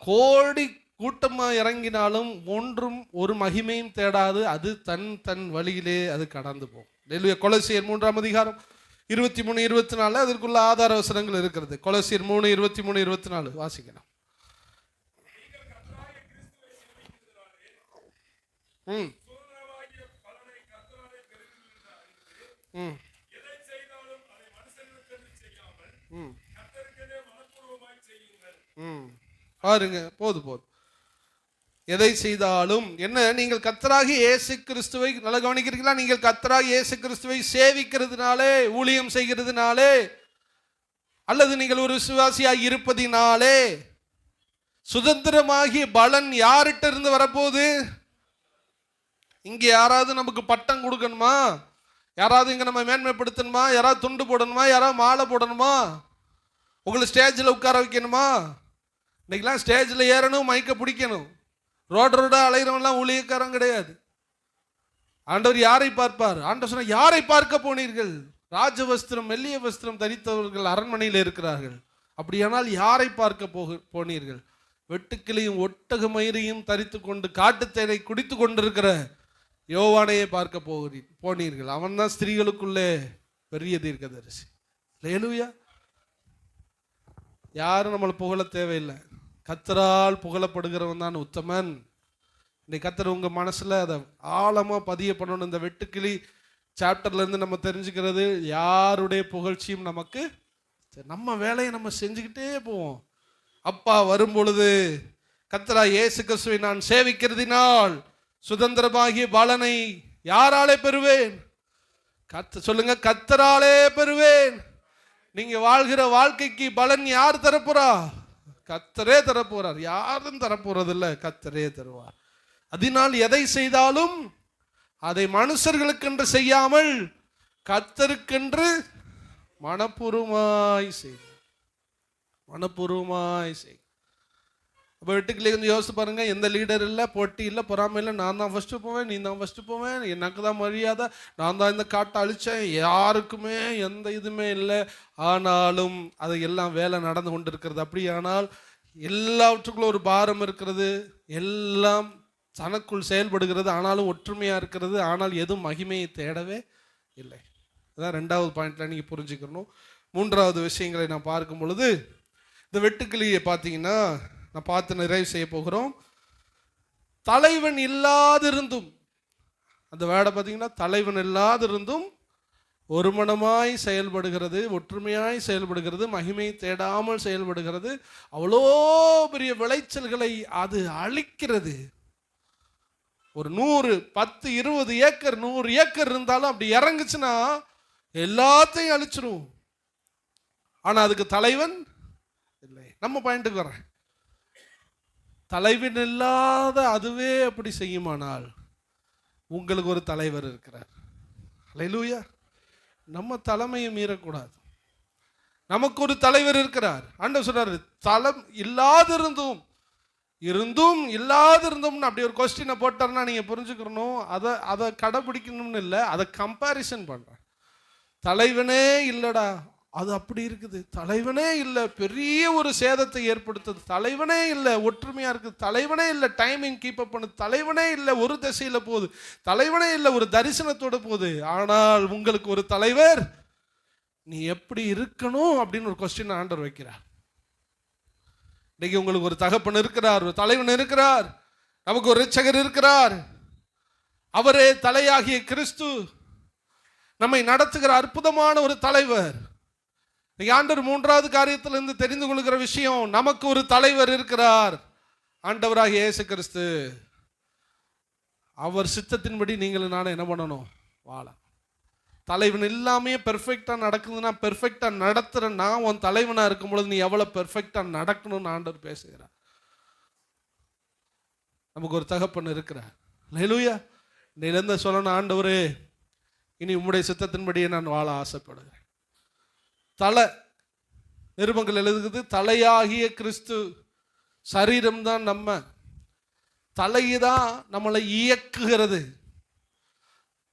கோடி கூட்டமாக இறங்கினாலும் ஒன்றும் ஒரு மகிமையும் தேடாது. அது தன் தன் வழியிலே அது கடந்து போகும். அல்லேலூயா. கொலோசியர் 3ஆம் அதிகாரம் 23, 24 அதற்குள்ள ஆதார வசனங்கள் இருக்கிறது. கொலோசியர் 3, 23, 24 வாசிக்கலாம். பாருங்க, போதும். எதை செய்தாலும் என்ன, நீங்கள் கர்த்தராகிய இயேசு கிறிஸ்துவை நல்லா கவனிக்கிறீங்களா? நீங்கள் கர்த்தராகிய இயேசு கிறிஸ்துவை சேவிக்கிறதுனாலே, ஊழியம் செய்கிறதுனாலே, அல்லது நீங்கள் ஒரு விசுவாசியாகி இருப்பதினாலே சுதந்திரமாகிய பலன் யார்கிட்ட இருந்து வரப்போகுது? இங்கே யாராவது நமக்கு பட்டம் கொடுக்கணுமா? யாராவது இங்கே நம்ம மேன்மைப்படுத்தணுமா? யாராவது துண்டு போடணுமா? யாராவது மாலை போடணுமா? உங்களை ஸ்டேஜில் உட்கார வைக்கணுமா? இன்னைக்கெல்லாம் ஸ்டேஜில் ஏறணும், மைக்க பிடிக்கணும். ரோடா அலைகிறவன்லாம் ஊழியக்காரன் கிடையாது. ஆண்டவர் யாரை பார்ப்பார்? ஆண்டவர் சொன்ன, யாரை பார்க்க போனீர்கள்? ராஜவஸ்திரம் மெல்லிய வஸ்திரம் தரித்தவர்கள் அரண்மனையில் இருக்கிறார்கள். அப்படியானால் யாரை பார்க்க போனீர்கள்? வெட்டுக்கிளையும் ஒட்டக மயிரையும் தரித்து கொண்டு காட்டுத்தேனை குடித்து கொண்டிருக்கிற யோவானையை பார்க்க போனீர்கள். அவன் தான் ஸ்திரீகளுக்குள்ளே பெரிய தீர்க்கதரிசி. அல்லேலூயா. யாரும் நம்மளை புகழ தேவையில்லை. கர்த்தரால் புகழப்படுகிறவன் தான் உத்தமன். இன்னைக்கு கர்த்தர் உங்கள் மனசில் அதை ஆழமாக பதிய பண்ணணும். இந்த வெட்டுக்கிளி சாப்டர்லேருந்து நம்ம தெரிஞ்சுக்கிறது, யாருடைய புகழ்ச்சியும் நமக்கு, நம்ம வேலையை நம்ம செஞ்சுக்கிட்டே போவோம். அப்பா வரும் பொழுது கர்த்தரா இயேசு கிறிஸ்துவை நான் சேவிக்கிறதினால் சுதந்திரமாகிய பலனை யாராலே பெறுவேன்? சொல்லுங்க, கர்த்தராலே பெறுவேன். நீங்க வாழ்கிற வாழ்க்கைக்கு பலன் யார் தரப்போறா? கர்த்தரே தரப்போறார். யாரும் தரப்போறது இல்லை, கர்த்தரே தருவார். அதனால் எதை செய்தாலும் அதை மனுஷர்களுக்கென்று செய்யாமல் கர்த்தருக்கென்று மனப்பூர்வமாய் செய். அப்போ வெட்டுக்கிளி கொஞ்சம் யோசிச்சு பாருங்க. எந்த லீடர் இல்லை, போட்டி இல்லை, பொறாமை இல்லை. நான் தான் ஃபர்ஸ்ட் போவேன், நீ தான் ஃபர்ஸ்ட் போவேன், எனக்கு தான் மரியாதை, நான் தான் இந்த காட்டை அழிச்சேன், யாருக்குமே எந்த இதுவுமே இல்லை. ஆனாலும் அது எல்லாம் வேலை நடந்து கொண்டு இருக்கிறது. அப்படியானால் எல்லாவற்றுக்குள்ள ஒரு பாரம் இருக்கிறது, எல்லாம் தனக்குள் செயல்படுகிறது, ஆனாலும் ஒற்றுமையாக இருக்கிறது. ஆனால் எதுவும் மகிமையை தேடவே இல்லை. அதான் 2வது பாயிண்ட்ல நீங்கள் புரிஞ்சுக்கணும். 3வது விஷயங்களை நான் பார்க்கும் பொழுது, இந்த வெட்டுக்கிளியை பார்த்தீங்கன்னா நான் பார்த்து நிறைவு செய்ய போகிறோம். தலைவன் இல்லாதிருந்தும், அந்த வேடை பார்த்தீங்கன்னா, தலைவன் இல்லாதிருந்தும் ஒருமனமாய் செயல்படுகிறது, ஒற்றுமையாய் செயல்படுகிறது, மகிமை தேடாமல் செயல்படுகிறது. அவ்வளோ பெரிய விளைச்சல்களை அது அளிக்கிறது. ஒரு 100, 10, 20 ஏக்கர் 100 ஏக்கர் இருந்தாலும் அப்படி இறங்குச்சுன்னா எல்லாத்தையும் அழிச்சிரும். ஆனா அதுக்கு தலைவன் இல்லை. நம்ம பாயிண்ட்டுக்கு வரேன். தலைவன் இல்லாத அதுவே அப்படி செய்யுமானால் உங்களுக்கு ஒரு தலைவர் இருக்கிறார். அல்லேலூயா. நம்ம தலைமையை மீறக்கூடாது. நமக்கு ஒரு தலைவர் இருக்கிறார். ஆண்டவர் சொல்றாரு, தலம் இல்லாதிருந்தும் இருந்தும் இல்லாதிருந்தோம்னு அப்படி ஒரு கொஸ்டினை போட்டார்னா நீங்க புரிஞ்சுக்கணும், அதை கடைபிடிக்கணும்னு இல்லை, அதை கம்பேரிசன் பண்றேன். தலைவனே இல்லடா, அது அப்படி இருக்குது. தலைவனே இல்லை, பெரிய ஒரு சேதத்தை ஏற்படுத்துது. தலைவனே இல்லை, ஒற்றுமையா இருக்குது. தலைவனே இல்லை, டைமிங் கீப் அப் பண்ணுது. தலைவனே இல்லை, ஒரு திசையில போகுது. தலைவனே இல்லை, ஒரு தரிசனத்தோட போகுது. ஆனால் உங்களுக்கு ஒரு தலைவர், நீ எப்படி இருக்கணும் அப்படின்னு ஒரு கொஸ்டின் ஆண்டவர் வைக்கிறார். இன்னைக்கு உங்களுக்கு ஒரு தகப்பன் இருக்கிறார், ஒரு தலைவன் இருக்கிறார், நமக்கு ஒரு இரட்சகர் இருக்கிறார். அவரே தலையாகிய கிறிஸ்து நம்மை நடத்துகிற அற்புதமான ஒரு தலைவர். ஆண்டவர் 3வது காரியத்திலிருந்து தெரிந்து கொள்கிற விஷயம், நமக்கு ஒரு தலைவர் இருக்கிறார், ஆண்டவராகிய இயேசு கிறிஸ்து. அவர் சித்தத்தின்படி நீங்கள் நானும் என்ன பண்ணணும்? வாழ. தலைவன் இல்லாமே பெர்ஃபெக்டா நடக்குதுன்னா, பெர்ஃபெக்டா நடத்துற நான் உன் தலைவனா இருக்கும் பொழுது நீ எவ்வளவு பெர்ஃபெக்டா நடக்கணும்னு ஆண்டவர் பேசுகிறார். நமக்கு ஒரு தகப்பன் இருக்கிறார். அல்லேலூயா. இன்னையிலிருந்து சொல்லணும், ஆண்டவரே இனி உம்முடைய சித்தத்தின்படியே நான் வாழ ஆசைப்படுகிறேன். தலை நிருபங்கள் எழுதுகிறது, தலையாகிய கிறிஸ்து. சரீரம் தான் நம்ம தலைதான் நம்மளை இயக்குகிறது,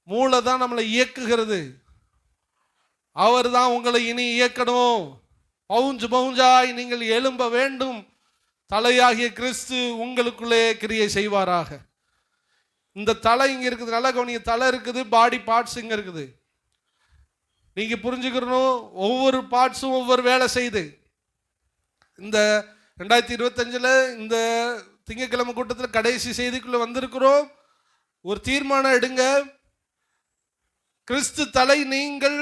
மூளை தான் நம்மளை இயக்குகிறது. அவர் தான் உங்களை இனி இயக்கணும். பவுஞ்சாய் நீங்கள் எழும்ப வேண்டும். தலையாகிய கிறிஸ்து உங்களுக்குள்ளே கிரியை செய்வாராக. இந்த தலை இங்க இருக்குது, நல்லா கவனிங்க. தலை இருக்குது, பாடி பார்ட்ஸ் இங்க இருக்குது. நீங்க புரிஞ்சுக்கணும், ஒவ்வொரு பார்ட்ஸும் ஒவ்வொரு வேலை செய்யுது. இந்த 2025 இந்த திங்கட்கிழமை கூட்டத்தில் கடைசி செய்திக்குள்ள வந்திருக்கிறோம். ஒரு தீர்மானம் எடுங்க. கிறிஸ்து தலை, நீங்கள்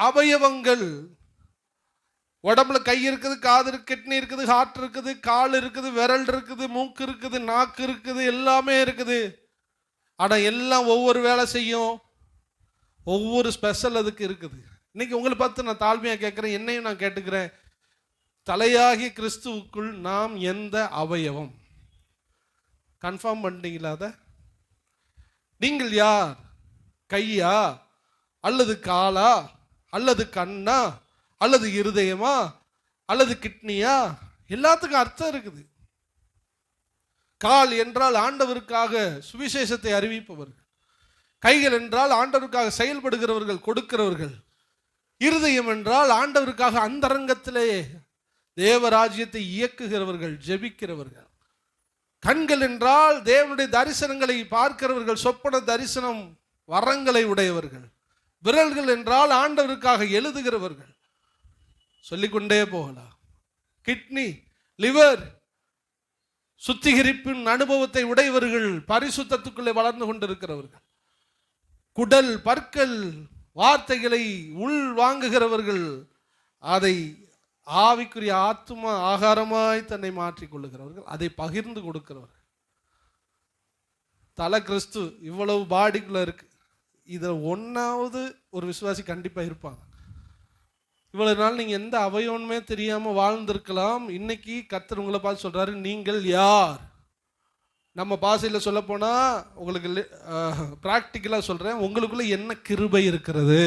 அவயவங்கள். உடம்புல கை இருக்குது, காது இருக்கு, கிட்னி இருக்குது, ஹார்ட் இருக்குது, கால் இருக்குது, விரல் இருக்குது, மூக்கு இருக்குது, நாக்கு இருக்குது, எல்லாமே இருக்குது. ஆனா எல்லாம் ஒவ்வொரு வேலை செய்யும், ஒவ்வொரு ஸ்பெஷல் அதுக்கு இருக்குது. இன்னைக்கு உங்களை பார்த்து நான் தாழ்மையாக கேட்குறேன், என்னையும் நான் கேட்டுக்கிறேன். தலையாகிய கிறிஸ்துவுக்குள் நாம் எந்த அவயவம்? கன்ஃபார்ம் பண்ணிட்டீங்களா? அதை நீங்கள் யார்? கையா அல்லது காலா அல்லது கண்ணா அல்லது இருதயமா அல்லது கிட்னியா? எல்லாத்துக்கும் அர்த்தம் இருக்குது. கால் என்றால் ஆண்டவருக்காக சுவிசேஷத்தை அறிவிப்பவர்கள். கைகள் என்றால் ஆண்டவருக்காக செயல்படுகிறவர்கள், கொடுக்கிறவர்கள். இருதயம் என்றால் ஆண்டவருக்காக அந்தரங்கத்திலே தேவராஜ்யத்தை இயக்குகிறவர்கள், ஜெபிக்கிறவர்கள். கண்கள் என்றால் தேவனுடைய தரிசனங்களை பார்க்கிறவர்கள், சொப்பன தரிசனம் வரங்களை உடையவர்கள். விரல்கள் என்றால் ஆண்டவருக்காக எழுதுகிறவர்கள். சொல்லிக்கொண்டே போகலாம். கிட்னி, லிவர், சுத்திகரிப்பின் அனுபவத்தை உடையவர்கள், பரிசுத்தத்துக்குள்ளே வளர்ந்து கொண்டிருக்கிறவர்கள். குடல், பற்கள், வார்த்தைகளை உள் வாங்குகிறவர்கள், அதை ஆவிக்குரிய ஆத்துமா ஆகாரமாய் தன்னை மாற்றிக் கொள்ளுகிறவர்கள், அதை பகிர்ந்து கொடுக்கிறவர்கள். தலை கிறிஸ்து இவ்வளவு பாடிக்குள்ள இருக்கு. இதில் ஒன்றாவது ஒரு விசுவாசி கண்டிப்பாக இருப்பாங்க. இவ்வளவு நாள் நீங்கள் எந்த அவயவனுமே தெரியாமல் வாழ்ந்திருக்கலாம். இன்னைக்கு கர்த்தர் உங்களை பார்த்து சொல்கிறாரு, நீங்கள் யார்? நம்ம பாஷையில் சொல்ல போனால், உங்களுக்கு ப்ராக்டிக்கலாக சொல்கிறேன், உங்களுக்குள்ள என்ன கிருபை இருக்கிறது?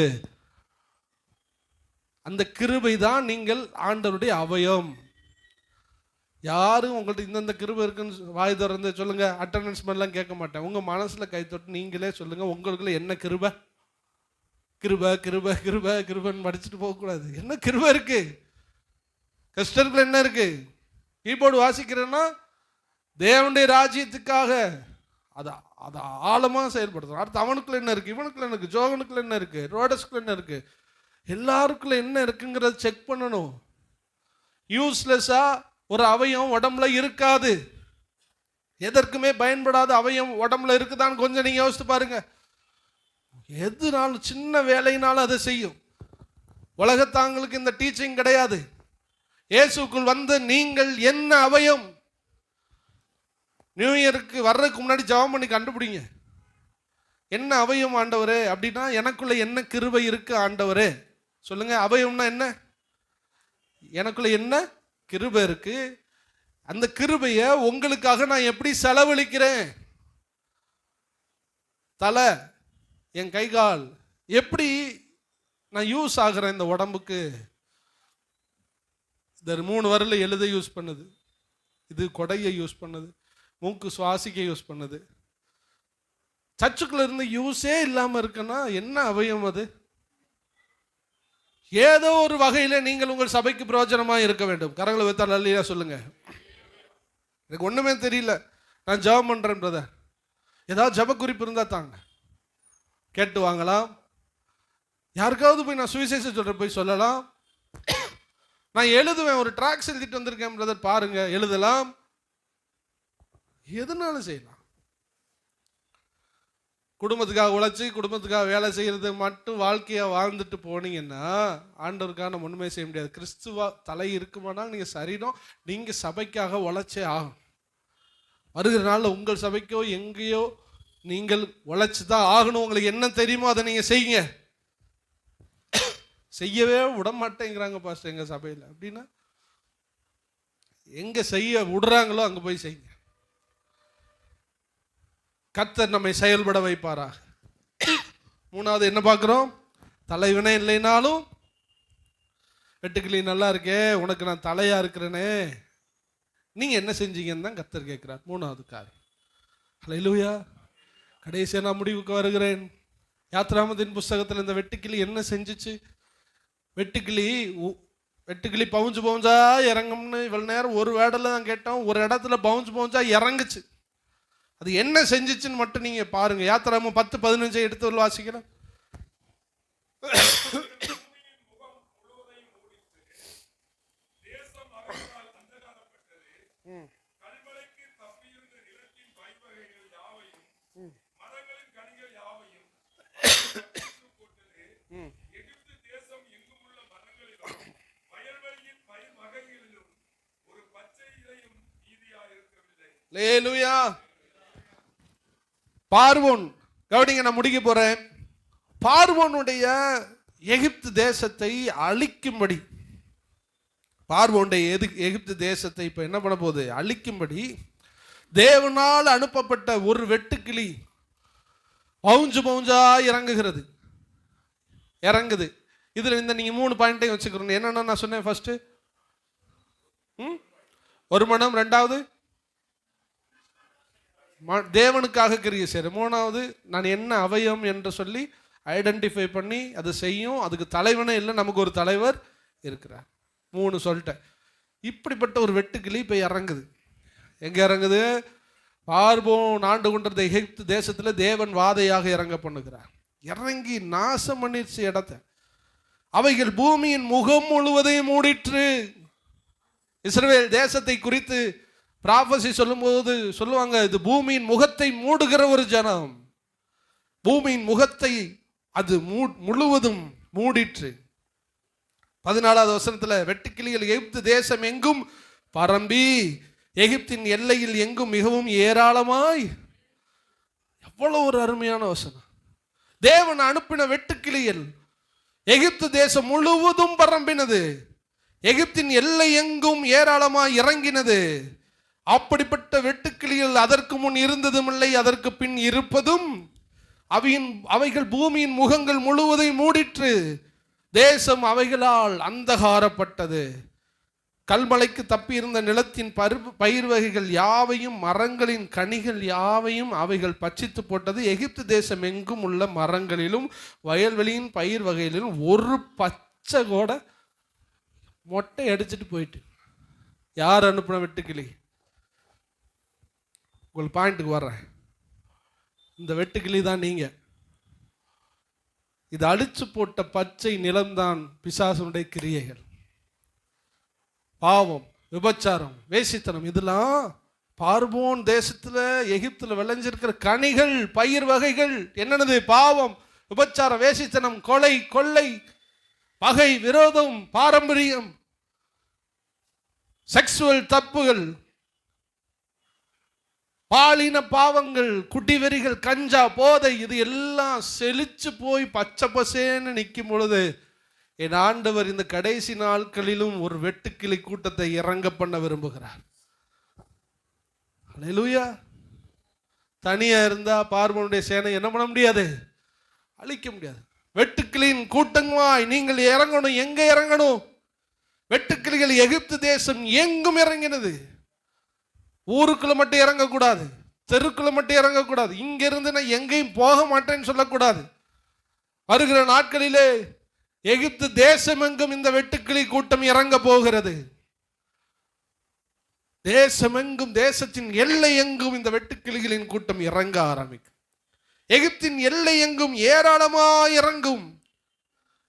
அந்த கிருபை தான் நீங்கள் ஆண்டவருடைய அவயம். யாரும் உங்கள்கிட்ட இந்தந்த கிருபை இருக்குன்னு வாய் திறந்து சொல்லுங்க, அட்டண்டன்ஸ் மாதிரிலாம் கேட்க மாட்டேன். உங்கள் மனசில் கை தொட்டு நீங்களே சொல்லுங்க, உங்களுக்குள்ள என்ன கிருபை? கிருபை கிருபை கிருபை கிருபைன்னு படிச்சுட்டு போகக்கூடாது. என்ன கிருபை இருக்கு? கஷ்டத்துக்குள்ள என்ன இருக்கு? கீபோர்டு வாசிக்கிறேன்னா தேவனுடைய ராஜ்யத்துக்காக அதை ஆழமாக செயல்படுத்தணும். அடுத்து அவனுக்குள்ள என்ன இருக்கு, இவனுக்குள்ள என்ன இருக்கு, ஜோகனுக்குள்ள என்ன இருக்கு, ரோடஸ்குள்ள என்ன இருக்கு, எல்லாருக்குள்ள என்ன இருக்குங்கிறத செக் பண்ணணும். யூஸ்லெஸ்ஸா ஒரு அவயம் உடம்புல இருக்காது. எதற்குமே பயன்படாத அவயம் உடம்புல இருக்குதான்னு கொஞ்சம் நீங்க யோசித்து பாருங்க. எதுனாலும் சின்ன வேலைனாலும் அதை செய்யும். உலகத்தாங்களுக்கு இந்த டீச்சிங் கிடையாது. இயேசுக்குள் வந்து நீங்கள் என்ன அவயம், நியூ இயருக்கு வர்றதுக்கு முன்னாடி ஜெபம் பண்ணி கண்டுபிடிங்க. என்ன அவயம் ஆண்டவரே அப்படின்னா, எனக்குள்ள என்ன கிருபை இருக்கு ஆண்டவரே சொல்லுங்க. அவயம்னா என்ன? எனக்குள்ள என்ன கிருபை இருக்கு, அந்த கிருபைய உங்களுக்காக நான் எப்படி செலவழிக்கிறேன், தலை என் கை கால் எப்படி நான் யூஸ் ஆகிறேன் இந்த உடம்புக்கு. இந்த 3 விரல் எழுத யூஸ் பண்ணுது, இது கொடையை யூஸ் பண்ணுது, மூக்கு சுவாசிக்க யூஸ் பண்ணுது. சர்ச்சுக்குள்ள இருந்து யூஸே இல்லாம இருக்குன்னா என்ன அவயம் அது? ஏதோ ஒரு வகையில நீங்கள் உங்கள் சபைக்கு பிரயோஜனமா இருக்க வேண்டும். கரங்களை வைத்தால் நல்ல சொல்லுங்க. எனக்கு ஒண்ணுமே தெரியல, நான் ஜெபம் பண்றேன் பிரதர், ஏதாவது ஜெப குறிப்பு இருந்தா தாங்க, கேட்டு வாங்கலாம். யாருக்காவது போய் நான் சுவிசேஷ சொல்ற போய் சொல்லலாம். நான் எழுதுவேன், ஒரு ட்ராக்ஸ் எழுதிட்டு வந்திருக்கேன் பிரதர் பாருங்க, எழுதலாம். எதுனாலும் செய்யலாம். குடும்பத்துக்காக உழைச்சி குடும்பத்துக்காக வேலை செய்யறது மட்டும் வாழ்க்கையா வாழ்ந்துட்டு போனீங்கன்னா ஆண்டவருக்கான ஒண்ணுமே செய்ய முடியாது. கிறிஸ்துவ தலை இருக்குமானால் நீங்க சரீரம், நீங்க சபைக்காக உழைச்சே ஆகும். வருகிற நாள்ல உங்கள் சபைக்கோ எங்கேயோ நீங்கள் உழைச்சுதான் ஆகணும். உங்களுக்கு என்ன தெரியுமோ அதை நீங்க செய்யுங்க. செய்யவே விட மாட்டேங்கிறாங்க பாஸ்டர் எங்க சபையில் அப்படின்னா, எங்க செய்ய விடுறாங்களோ அங்க போய் செய்யுங்க. கர்த்தர் நம்மை செயல்பட வைப்பாராக. 3வது என்ன பார்க்கிறோம்? தலைவனே இல்லைனாலும் வெட்டுக்கிளி நல்லா இருக்கே, உனக்கு நான் தலையா இருக்கிறேனே, நீங்க என்ன செஞ்சீங்கன்னு தான் கர்த்தர் கேட்கிறார். 3வது காரியம். ஹல்லேலூயா. கடைசியா நான் முடிவுக்கு வருகிறேன். யாத்ராமத்தின் புஸ்தகத்தில் இந்த வெட்டுக்கிளி என்ன செஞ்சிச்சு? வெட்டுக்கிளி பவுஞ்சு பவுஞ்சா இறங்கும்னு இவ்வளவு நேரம் ஒரு வேடல தான் கேட்டோம். ஒரு இடத்துல பவுஞ்சு பவுஞ்சா இறங்குச்சு. அது என்ன செஞ்சிச்சுன்னு மட்டும் நீங்க பாருங்க. யாத்திராமம் 10:15 எடுத்து வாசிக்கிறேன். அல்லேலூயா. பார்வோன், கவனிங்க, நான் முடிக்க போறேன். பார்வோனுடைய எகிப்து தேசத்தை அழிக்கும்படி, பார்வோனுடைய எகிப்து தேசத்தை இப்ப என்ன பண்ண போகுது? அழிக்கும்படி தேவனால் அனுப்பப்பட்ட ஒரு வெட்டுக்கிளி பவுஞ்சு பவுஞ்சா இறங்குது. இதுல இந்த நீங்க 3 பாயிண்டையும் வச்சுக்கிறோம். என்னன்னா நான் சொன்னேன், ஃபர்ஸ்ட் ஒரு மனம், 2வது தேவனுக்காக கிரியை செய்யற, 3வது நான் என்ன அவயம் என்று சொல்லி ஐடென்டிஃபை பண்ணி அது செய்யும். அதுக்கு தலைவனே இல்லை, நமக்கு ஒரு தலைவர் இருக்கிறார். 3 சொல்லிட்டேன். இப்படிப்பட்ட ஒரு வெட்டுக்கிளி இப்ப இறங்குது. எங்க இறங்குது? பார்வோன் ஆண்டு கொண்டிருந்த எகிப்து தேசத்துல தேவன் வாதையாக இறங்க பண்ணுகிறார். இறங்கி நாசம் பண்ணிடுச்சு இடத்தை. அவைகள் பூமியின் முகம் முழுவதையும் மூடிற்று. இஸ்ரவேல் தேசத்தை குறித்து ப்ராஃபஸி சொல்லும்போது சொல்லுவாங்க, இது பூமியின் முகத்தை மூடுகிற ஒரு ஜனம். பூமியின் முகத்தை அது முழுவதும் மூடிற்று. 14வது வசனத்துல வெட்டுக்கிளிகள் எகிப்து தேசம் எங்கும் பரம்பி எகிப்தின் எல்லையில் எங்கும் மிகவும் ஏராளமாய். எவ்வளவு ஒரு அருமையான வசனம். தேவன் அனுப்பின வெட்டுக்கிளிகள் எகிப்து தேசம் முழுவதும் பரம்பினது. எகிப்தின் எல்லை எங்கும் ஏராளமாய் இறங்கினது. அப்படிப்பட்ட வெட்டுக்கிளிகள் அதற்கு முன் இருந்ததும் இல்லை, அதற்கு பின் இருப்பதும். அவைகள் பூமியின் முகங்கள் முழுவதையும் மூடிற்று. தேசம் அவைகளால் அந்தகாரப்பட்டது. கல்மலைக்கு தப்பி இருந்த நிலத்தின் பயிர் வகைகள் யாவையும் மரங்களின் கனிகள் யாவையும் அவைகள் பட்சித்து போட்டது. எகிப்து தேசம் எங்கும் உள்ள மரங்களிலும் வயல்வெளியின் பயிர் வகைகளிலும் ஒரு பச்சை கூட மொட்டை அடிச்சுட்டு போயிட்டு. யார் அனுப்பின வெட்டுக்கிளி? உங்கள் பாயிண்ட்டுக்கு வர்றேன். இந்த வெட்டுக்கிளி தான் நீங்க. இது அழிச்சு போட்ட பச்சை நிலம்தான் பிசாசுடைய கிரியைகள். பாவம், விபச்சாரம், வேசித்தனம், இதெல்லாம் பார்வோன் தேசத்துல எகிப்துல விளைஞ்சிருக்கிற கனிகள், பயிர் வகைகள். என்னது? பாவம், விபச்சார, வேசித்தனம், கொலை, கொள்ளை, பகை, விரோதம், பாரம்பரியம், செக்ஸுவல் தப்புகள், பாலின பாவங்கள், குடிவெறிகள், கஞ்சா, போதை, இது எல்லாம் செழிச்சு போய் பச்சை பசேன்னு நிற்கும் பொழுது என் ஆண்டவர் இந்த கடைசி நாட்களிலும் ஒரு வெட்டுக்கிளி கூட்டத்தை இறங்க பண்ண விரும்புகிறார். அல்லேலூயா. தனியா இருந்தா பார்வோனுடைய சேனை என்ன பண்ண முடியாது, அழிக்க முடியாது. வெட்டுக்கிளியின் கூட்டமாய் நீங்கள் இறங்கணும். எங்க இறங்கணும்? வெட்டுக்கிளிகள் எகிப்து தேசம் எங்கும் இறங்கினது. ஊருக்குள்ள மட்டும் இறங்கக்கூடாது, தெருக்குள்ள மட்டும் இறங்கக்கூடாது. இங்க இருந்து நான் எங்கேயும் போக மாட்டேன்னு சொல்லக்கூடாது. வருகிற நாட்களிலே எகிப்து தேசம் எங்கும் இந்த வெட்டுக்கிளி கூட்டம் இறங்க போகிறது. தேசமெங்கும், தேசத்தின் எல்லை எங்கும் இந்த வெட்டுக்கிளிகளின் கூட்டம் இறங்க ஆரம்பிக்கும். எகிப்தின் எல்லை எங்கும் ஏராளமாய் இறங்கும்.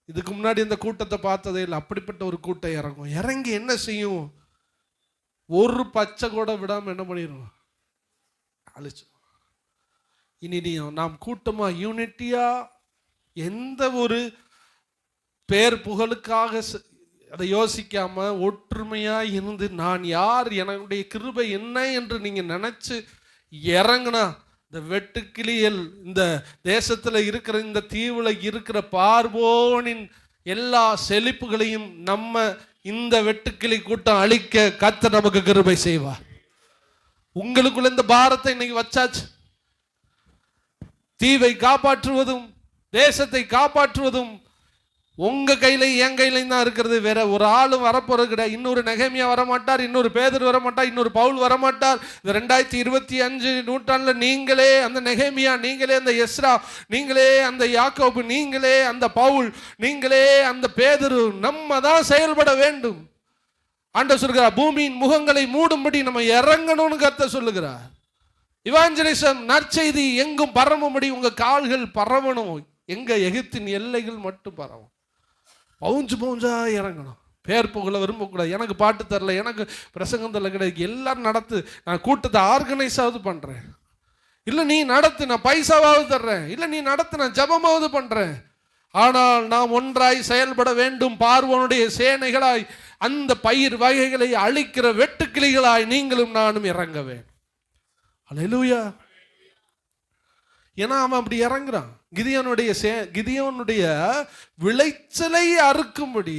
இதுக்கு முன்னாடி இந்த கூட்டத்தை பார்த்ததே இல்லை. அப்படிப்பட்ட ஒரு கூட்டம் இறங்கும். இறங்கி என்ன செய்யும்? ஒரு பச்சை கூட விடாம என்ன பண்ணிடும்? அழிச்சு. இனி நாம் கூட்டமா, யூனிட்டியா, எந்த ஒரு பேர் புகழுக்காக அதை யோசிக்காம ஒற்றுமையா இருந்து நான் யார், என்னுடைய கிருபை என்ன என்று நீங்க நினைச்சு இறங்கினா இந்த வெட்டுக்கிளியல் இந்த தேசத்துல இருக்கிற, இந்த தீவுல இருக்கிற பார்வோனின் எல்லா செழிப்புகளையும் நம்ம இந்த வெட்டுக்கிளி கூட்டம் அழிக்க கர்த்தர் நமக்கு கிருபை செய்வார். உங்களுக்குள்ள இந்த பாரத்தை இன்னைக்கு வச்சாச்சு. தீவை காப்பாற்றுவதும் தேசத்தை காப்பாற்றுவதும் உங்க கையில என் கையிலையும் தான் இருக்கிறது. வேற ஒரு ஆளும் வரப்போறது கிடையாது. இன்னொரு நெகேமியா வரமாட்டார், இன்னொரு பேதுரு வரமாட்டார், இன்னொரு பவுல் வரமாட்டார். இந்த 2025 நூற்றாண்டுல நீங்களே அந்த நெகேமியா, நீங்களே அந்த எஸ்ரா, நீங்களே அந்த யாக்கோபு, நீங்களே அந்த பவுல், நீங்களே அந்த பேதுரு, நம்ம தான் செயல்பட வேண்டும். ஆண்டவர் சொல்கிறார், பூமியின் முகங்களை மூடும்படி நம்ம இறங்கணும்னு கர்த்தர் சொல்லுகிறார். இவாஞ்சலிசம், நற்செய்தி எங்கும் பரவும்படி உங்க கால்கள் பரவணும். எங்க? எகிப்தின் எல்லைகள் மட்டும் பரவும். பவுஞ்சு பவுஞ்சா இறங்கணும். பேர் புகழ விரும்பக்கூடாது. எனக்கு பாட்டு தரல, எனக்கு பிரசங்கம் தரல கிடையாது. எல்லாரும் நடத்து, நான் கூட்டத்தை ஆர்கனைஸாவது பண்றேன். இல்லை நீ நடத்து, நான் பைசாவாவது தர்றேன். இல்லை நீ நடத்து, நான் ஜபமாவது பண்றேன். ஆனால் நாம் ஒன்றாய் செயல்பட வேண்டும். பார்வோனுடைய சேனைகளாய், அந்த பயிர் வகைகளை அழிக்கிற வெட்டுக்கிளிகளாய் நீங்களும் நானும் இறங்க வேண்டும். அல்லேலூயா. ஏன்னா அவன் அப்படி இறங்குறான். கிதியோனுடைய விளைச்சலை அறுக்கும்படி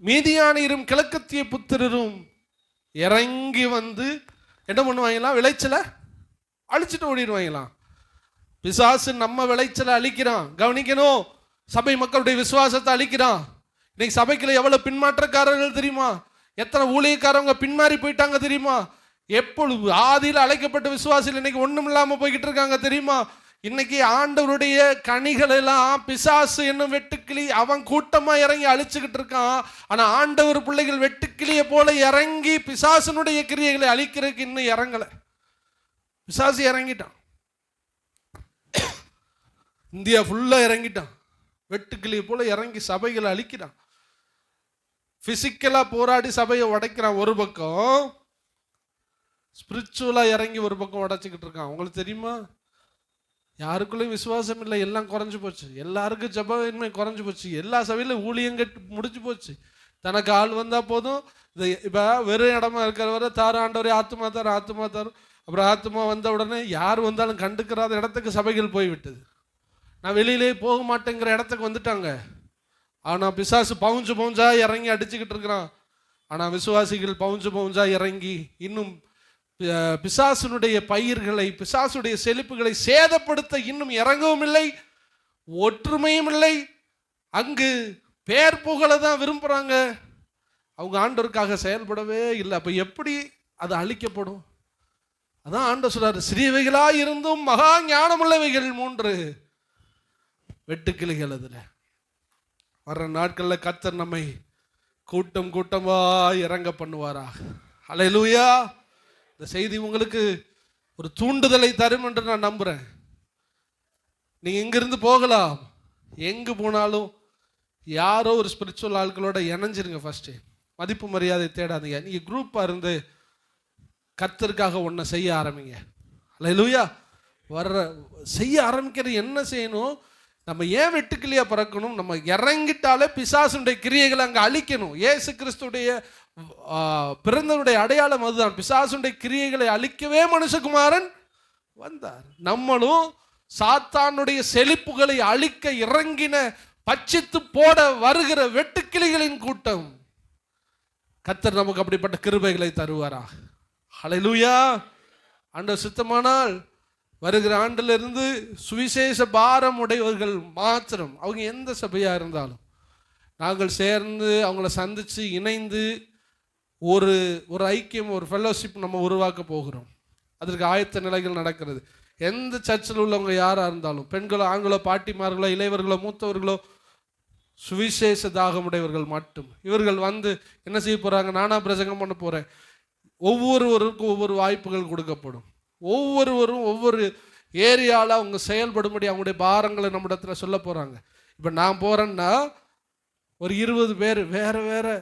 மீதியானியரும் கிழக்கத்திய புத்திரரும் இறங்கி வந்து என்ன பண்ணுவாங்களாம்? விளைச்சலை அழிச்சிட்டு ஓடிடுவாங்களாம். பிசாசு நம்ம விளைச்சலை அழிக்கிறான். கவனிக்கணும். சபை மக்களுடைய விசுவாசத்தை அழிக்கிறான். இன்னைக்கு சபைக்குள்ள எவ்வளவு பின்மாற்றக்காரர்கள் தெரியுமா? எத்தனை ஊழியக்காரங்க பின்மாறி போயிட்டாங்க தெரியுமா? எப்பொழுது ஆதியில் அழைக்கப்பட்ட விசுவாசிகள் இன்னைக்கு ஒண்ணும் இல்லாம போய்கிட்டு இருக்காங்க தெரியுமா? இன்னைக்கு ஆண்டவருடைய கனிகள் எல்லாம் பிசாசு என்னும் வெட்டுக்கிளி அவன் கூட்டமா இறங்கி அழிச்சுக்கிட்டு இருக்கான். ஆனா ஆண்டவர் பிள்ளைகள் வெட்டுக்கிளியை போல இறங்கி பிசாசனுடைய கிரியைகளை அழிக்கிறதுக்கு இன்னும் இறங்கல. பிசாசு இறங்கிட்டான். இந்தியா ஃபுல்லா இறங்கிட்டான். வெட்டுக்கிளியை போல இறங்கி சபைகளை அழிக்கிறான். பிசிக்கலா போராடி சபையை உடைக்கிறான் ஒரு பக்கம், ஸ்பிரிச்சுவலா இறங்கி ஒரு பக்கம் உடைச்சிக்கிட்டு இருக்கான். உங்களுக்கு தெரியுமா? யாருக்குள்ளேயும் விசுவாசம் இல்லை, எல்லாம் குறைஞ்சு போச்சு. எல்லாருக்கும் ஜபமின்மை குறைஞ்சு போச்சு. எல்லா சபையிலும் ஊழியங்கட்டு முடிஞ்சு போச்சு. தனக்கு ஆள் வந்தா போதும். இப்போ வெறும் இடமா இருக்கிறவரை தாரு ஆண்டவரே, ஆத்துமா தாரு, ஆத்துமா தாரு. அப்புறம் ஆத்துமா வந்த உடனே யார் வந்தாலும் கண்டுக்கிறாத இடத்துக்கு சபைகள் போய்விட்டது. நான் வெளியிலே போக மாட்டேங்கிற இடத்துக்கு வந்துட்டாங்க. ஆனால் பிசாசு பவுஞ்சு பவுஞ்சா இறங்கி அடிச்சுக்கிட்டு இருக்கிறான். ஆனால் விசுவாசிகள் பவுஞ்சு பவுஞ்சா இறங்கி இன்னும் பிசாசுனுடைய பயிர்களை, பிசாசுடைய செழிப்புகளை சேதப்படுத்த இன்னும் இறங்கவும் இல்லை, ஒற்றுமையும் இல்லை. அங்கு பேர் புகழ தான் விரும்புறாங்க. அவங்க ஆண்டவருக்காக செயல்படவே இல்லை. அப்ப எப்படி அது அழிக்கப்படும்? அதான் ஆண்டவர் சொல்றாரு, சிறியவைகளா இருந்தும் மகா ஞானமுள்ளவைகள் 3 வெட்டுக்கிளிகள். அதுல வர்ற நாட்கள்ல கர்த்தர் நம்மை கூட்டம் கூட்டமா இறங்க பண்ணுவாராக. அல்லேலூயா. இந்த செய்தி உங்களுக்கு ஒரு தூண்டுதலை தரும் என்று நான் நம்புறேன். நீங்க இங்கிருந்து போகலாம், எங்கு போனாலும் யாரோ ஒரு ஸ்பிரிச்சுவல் ஆட்களோட இணைஞ்சிருங்க. ஃபர்ஸ்ட் மதிப்பு மரியாதை தேடாதீங்க. நீங்க குரூப்பா இருந்து கர்த்தருக்காக ஒன்றை செய்ய ஆரம்பிங்க. அல்லேலூயா. செய்ய ஆரம்பிக்கிறது என்ன செய்யணும்? நம்ம ஏன் வெட்டுக்கிளியா பறக்கணும்? நம்ம இறங்கிட்டாலே பிசாசுடைய கிரியைகளை அங்கே அழிக்கணும். இயேசு கிறிஸ்துடைய பிறந்தனுடைய அடையாளம் அதுதான். பிசாசுடைய கிரியைகளை அழிக்கவே மனுஷகுமாரன் வந்தார். நம்மளும் சாத்தானுடைய செழிப்புகளை அழிக்க இறங்கின பட்சித்து போட வருகிற வெட்டுக்கிளிகளின் கூட்டம். கர்த்தர் நமக்கு அப்படிப்பட்ட கிருபைகளை தருவாரா? ஹல்லேலூயா. ஆண்டவர் சித்தமானால் வருகிற ஆண்டிலிருந்து சுவிசேஷ பாரம் உடையவர்கள் மாத்திரம், அவங்க எந்த சபையாக இருந்தாலும், நாங்கள் சேர்ந்து அவங்கள சந்தித்து இணைந்து ஒரு ஒரு ஐக்கியம், ஒரு ஃபெல்லோஷிப் நம்ம உருவாக்க போகிறோம். அதற்கு ஆயத்த நிலைகள் நடக்கிறது. எந்த சர்ச்சில் உள்ளவங்க யாராக இருந்தாலும், பெண்களோ ஆண்களோ பாட்டிமார்களோ இளையவர்களோ மூத்தவர்களோ, சுவிசேஷ தாகமுடையவர்கள் மட்டும். இவர்கள் வந்து என்ன செய்ய போகிறாங்க? நானா பிரசங்கம் பண்ண போகிறேன். ஒவ்வொருவருக்கும் ஒவ்வொரு வாய்ப்புகள் கொடுக்கப்படும். ஒவ்வொருவரும் ஒவ்வொரு ஏரியாவில் அவங்க செயல்படும்படி அவங்களுடைய பாரங்களை நம்மிடத்துல சொல்ல போகிறாங்க. இப்போ நான் போகிறேன்னா ஒரு 20 பேர் வேறு வேறு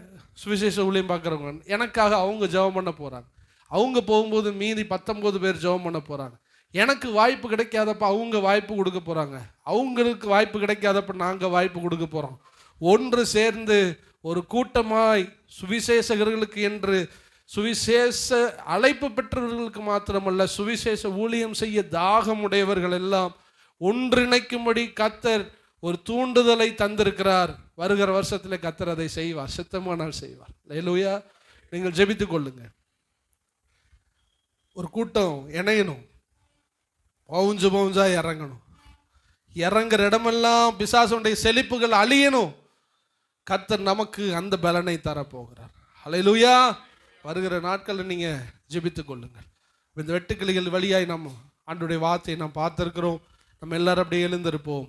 சுவிசேஷ ஊழியம் பார்க்குறவங்க எனக்காக அவங்க ஜெபம் பண்ண போகிறாங்க. அவங்க போகும்போது மீதி 19 பேர் ஜெபம் பண்ண போகிறாங்க. எனக்கு வாய்ப்பு கிடைக்காதப்ப அவங்க வாய்ப்பு கொடுக்க போகிறாங்க. அவங்களுக்கு வாய்ப்பு கிடைக்காதப்ப நாங்கள் வாய்ப்பு கொடுக்க போகிறோம். ஒன்று சேர்ந்து ஒரு கூட்டமாய் சுவிசேஷகர்களுக்கு என்று, சுவிசேஷ அழைப்பு பெற்றவர்களுக்கு மாத்திரமல்ல, சுவிசேஷ ஊழியம் செய்ய தாகமுடையவர்கள் எல்லாம் ஒன்றிணைக்கும்படி கர்த்தர் ஒரு தூண்டுதலை தந்திருக்கிறார். வருகிற வருஷத்தில் கர்த்தர் அதை செய்வார், சித்தமானால் செய்வார். அல்லேலூயா. நீங்கள் ஜெபித்துக் கொள்ளுங்க. ஒரு கூட்டம் இணையணும், பவுஞ்சா இறங்கணும். இறங்குற இடமெல்லாம் பிசாசுடைய செழிப்புகள் அழியணும். கர்த்தர் நமக்கு அந்த பலனை தரப்போகிறார். அல்லேலூயா. வருகிற நாட்களில் நீங்கள் ஜெபித்துக் கொள்ளுங்கள். இந்த வெட்டுக்கிளிகள் வழியாய் நம்ம ஆண்டவருடைய வார்த்தையை நாம் பார்த்திருக்கிறோம். நம்ம எல்லாரும் அப்படியே எழுந்திருப்போம்.